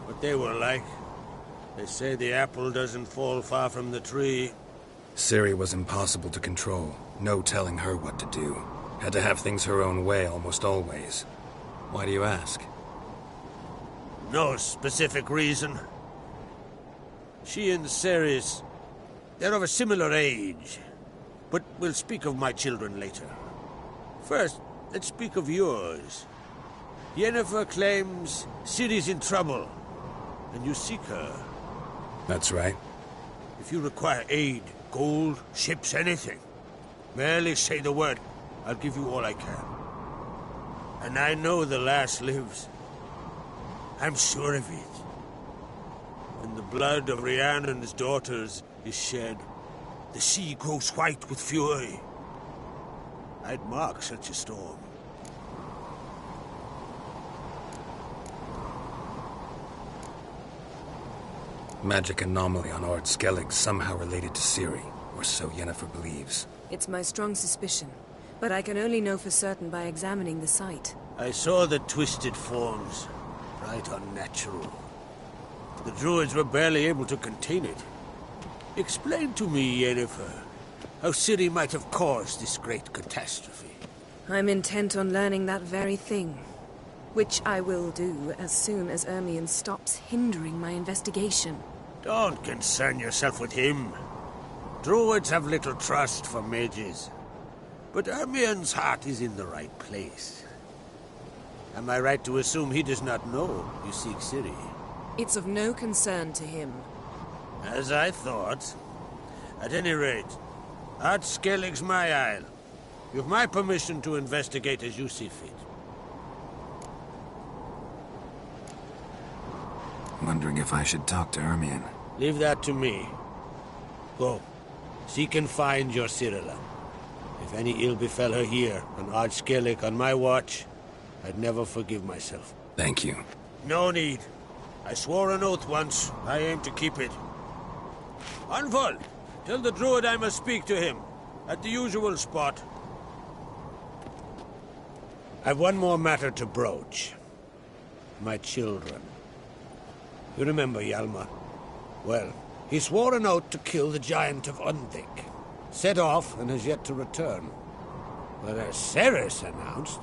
what they were like. They say the apple doesn't fall far from the tree. Ciri was impossible to control. No telling her what to do. Had to have things her own way almost always. Why do you ask? No specific reason. She and Ceres, they're of a similar age. But we'll speak of my children later. First, let's speak of yours. Yennefer claims Ciri's in trouble, and you seek her. That's right. If you require aid, gold, ships, anything, merely say the word. I'll give you all I can. And I know the lass lives. I'm sure of it. When the blood of Rhiannon's daughters is shed, the sea grows white with fury. I'd mark such a storm. Magic anomaly on Ard Skellig somehow related to Ciri, or so Yennefer believes. It's my strong suspicion, but I can only know for certain by examining the site. I saw the twisted forms. Right unnatural. The druids were barely able to contain it. Explain to me, Yennefer, how Ciri might have caused this great catastrophe. I'm intent on learning that very thing, which I will do as soon as Ermion stops hindering my investigation. Don't concern yourself with him. Druids have little trust for mages. But Ermion's heart is in the right place. Am I right to assume he does not know you seek Ciri? It's of no concern to him. As I thought. At any rate, Ard Skellig's my isle. You've my permission to investigate as you see fit. Wondering if I should talk to Ermion. Leave that to me. Go. Seek and find your Cirilla. If any ill befell her here, on Ard Skellig on my watch, I'd never forgive myself. Thank you. No need. I swore an oath once. I aim to keep it. Anvol, tell the druid I must speak to him. At the usual spot. I've one more matter to broach. My children. You remember Hjalmar? Well, he swore an oath to kill the giant of Undvik. Set off and has yet to return. Whereas Ceres announced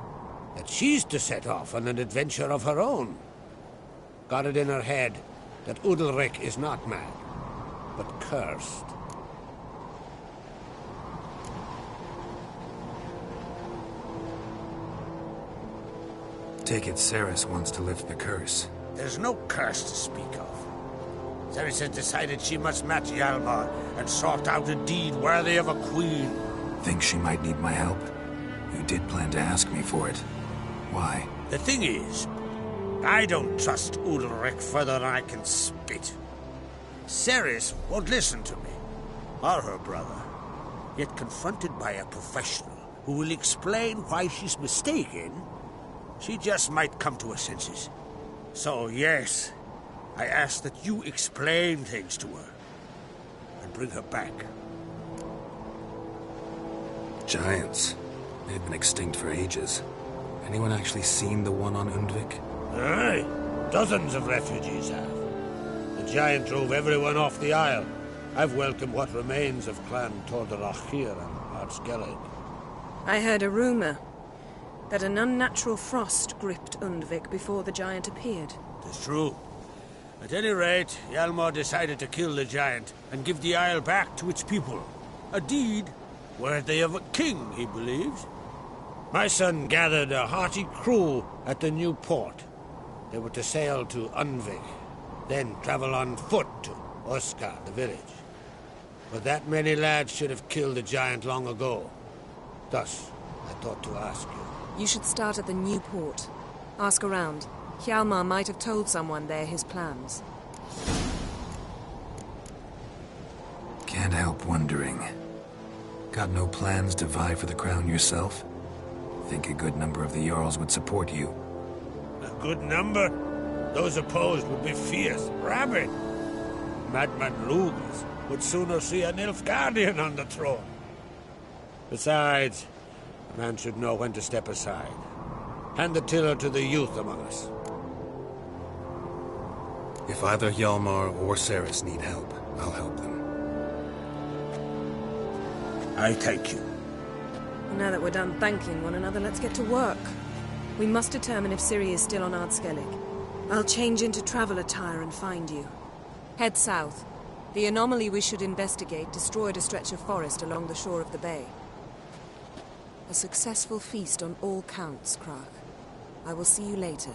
that she's to set off on an adventure of her own. got it in her head that Udalric is not mad, but cursed. Take it Cerys wants to lift the curse. There's no curse to speak of. Cerys has decided she must match Hjalmar and sort out a deed worthy of a queen. Think she might need my help? You did plan to ask me for it. Why? The thing is, I don't trust Udalric further than I can spit. Cerys won't listen to me, or her brother. Yet confronted by a professional who will explain why she's mistaken, she just might come to her senses. So, yes, I ask that you explain things to her and bring her back. Giants. They've been extinct for ages. Anyone actually seen the one on Undvik? Aye, dozens of refugees have. The giant drove everyone off the Isle. I've welcomed what remains of Clan Tordarach here and Ard Skellig. I heard a rumor that an unnatural frost gripped Undvik before the giant appeared. It's true. At any rate, Hjalmar decided to kill the giant and give the Isle back to its people. A deed worthy of a king, he believes. My son gathered a hearty crew at the new port. They were to sail to Undvik, then travel on foot to Oskar, the village. But that many lads should have killed the giant long ago. Thus, I thought to ask you. You should start at the new port. Ask around. Hjalmar might have told someone there his plans. Can't help wondering. Got no plans to vie for the crown yourself? Think a good number of the Jarls would support you. A good number? Those opposed would be fierce, rabid. Madman Lugas would sooner see a Nilfgaardian on the throne. Besides, a man should know when to step aside. Hand the tiller to the youth among us. If either Hjalmar or Cerys need help, I'll help them. I thank you. Now that we're done thanking one another, let's get to work. We must determine if Ciri is still on Ard Skellig. I'll change into travel attire and find you. Head south. The anomaly we should investigate destroyed a stretch of forest along the shore of the bay. A successful feast on all counts, Crach. I will see you later.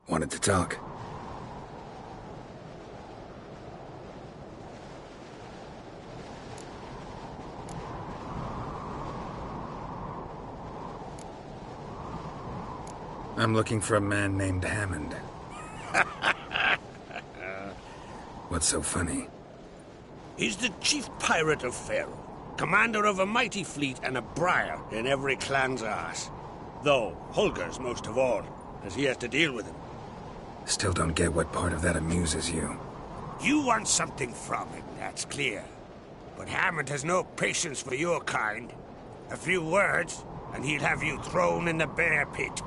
Wanted to talk. I'm looking for a man named Hammond. What's so funny? He's the chief pirate of Faerûn, commander of a mighty fleet and a briar in every clan's arse. Though Holger's most of all, as he has to deal with him. Still don't get what part of that amuses you. You want something from him, that's clear. But Hammond has no patience for your kind. A few words, and he'll have you thrown in the bear pit.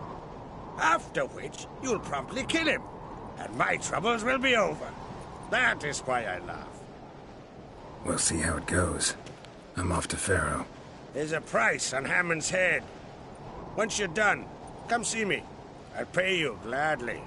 After which, you'll promptly kill him, and my troubles will be over. That is why I laugh. We'll see how it goes. I'm off to Faroe. There's a price on Hammond's head. Once you're done, come see me. I'll pay you gladly.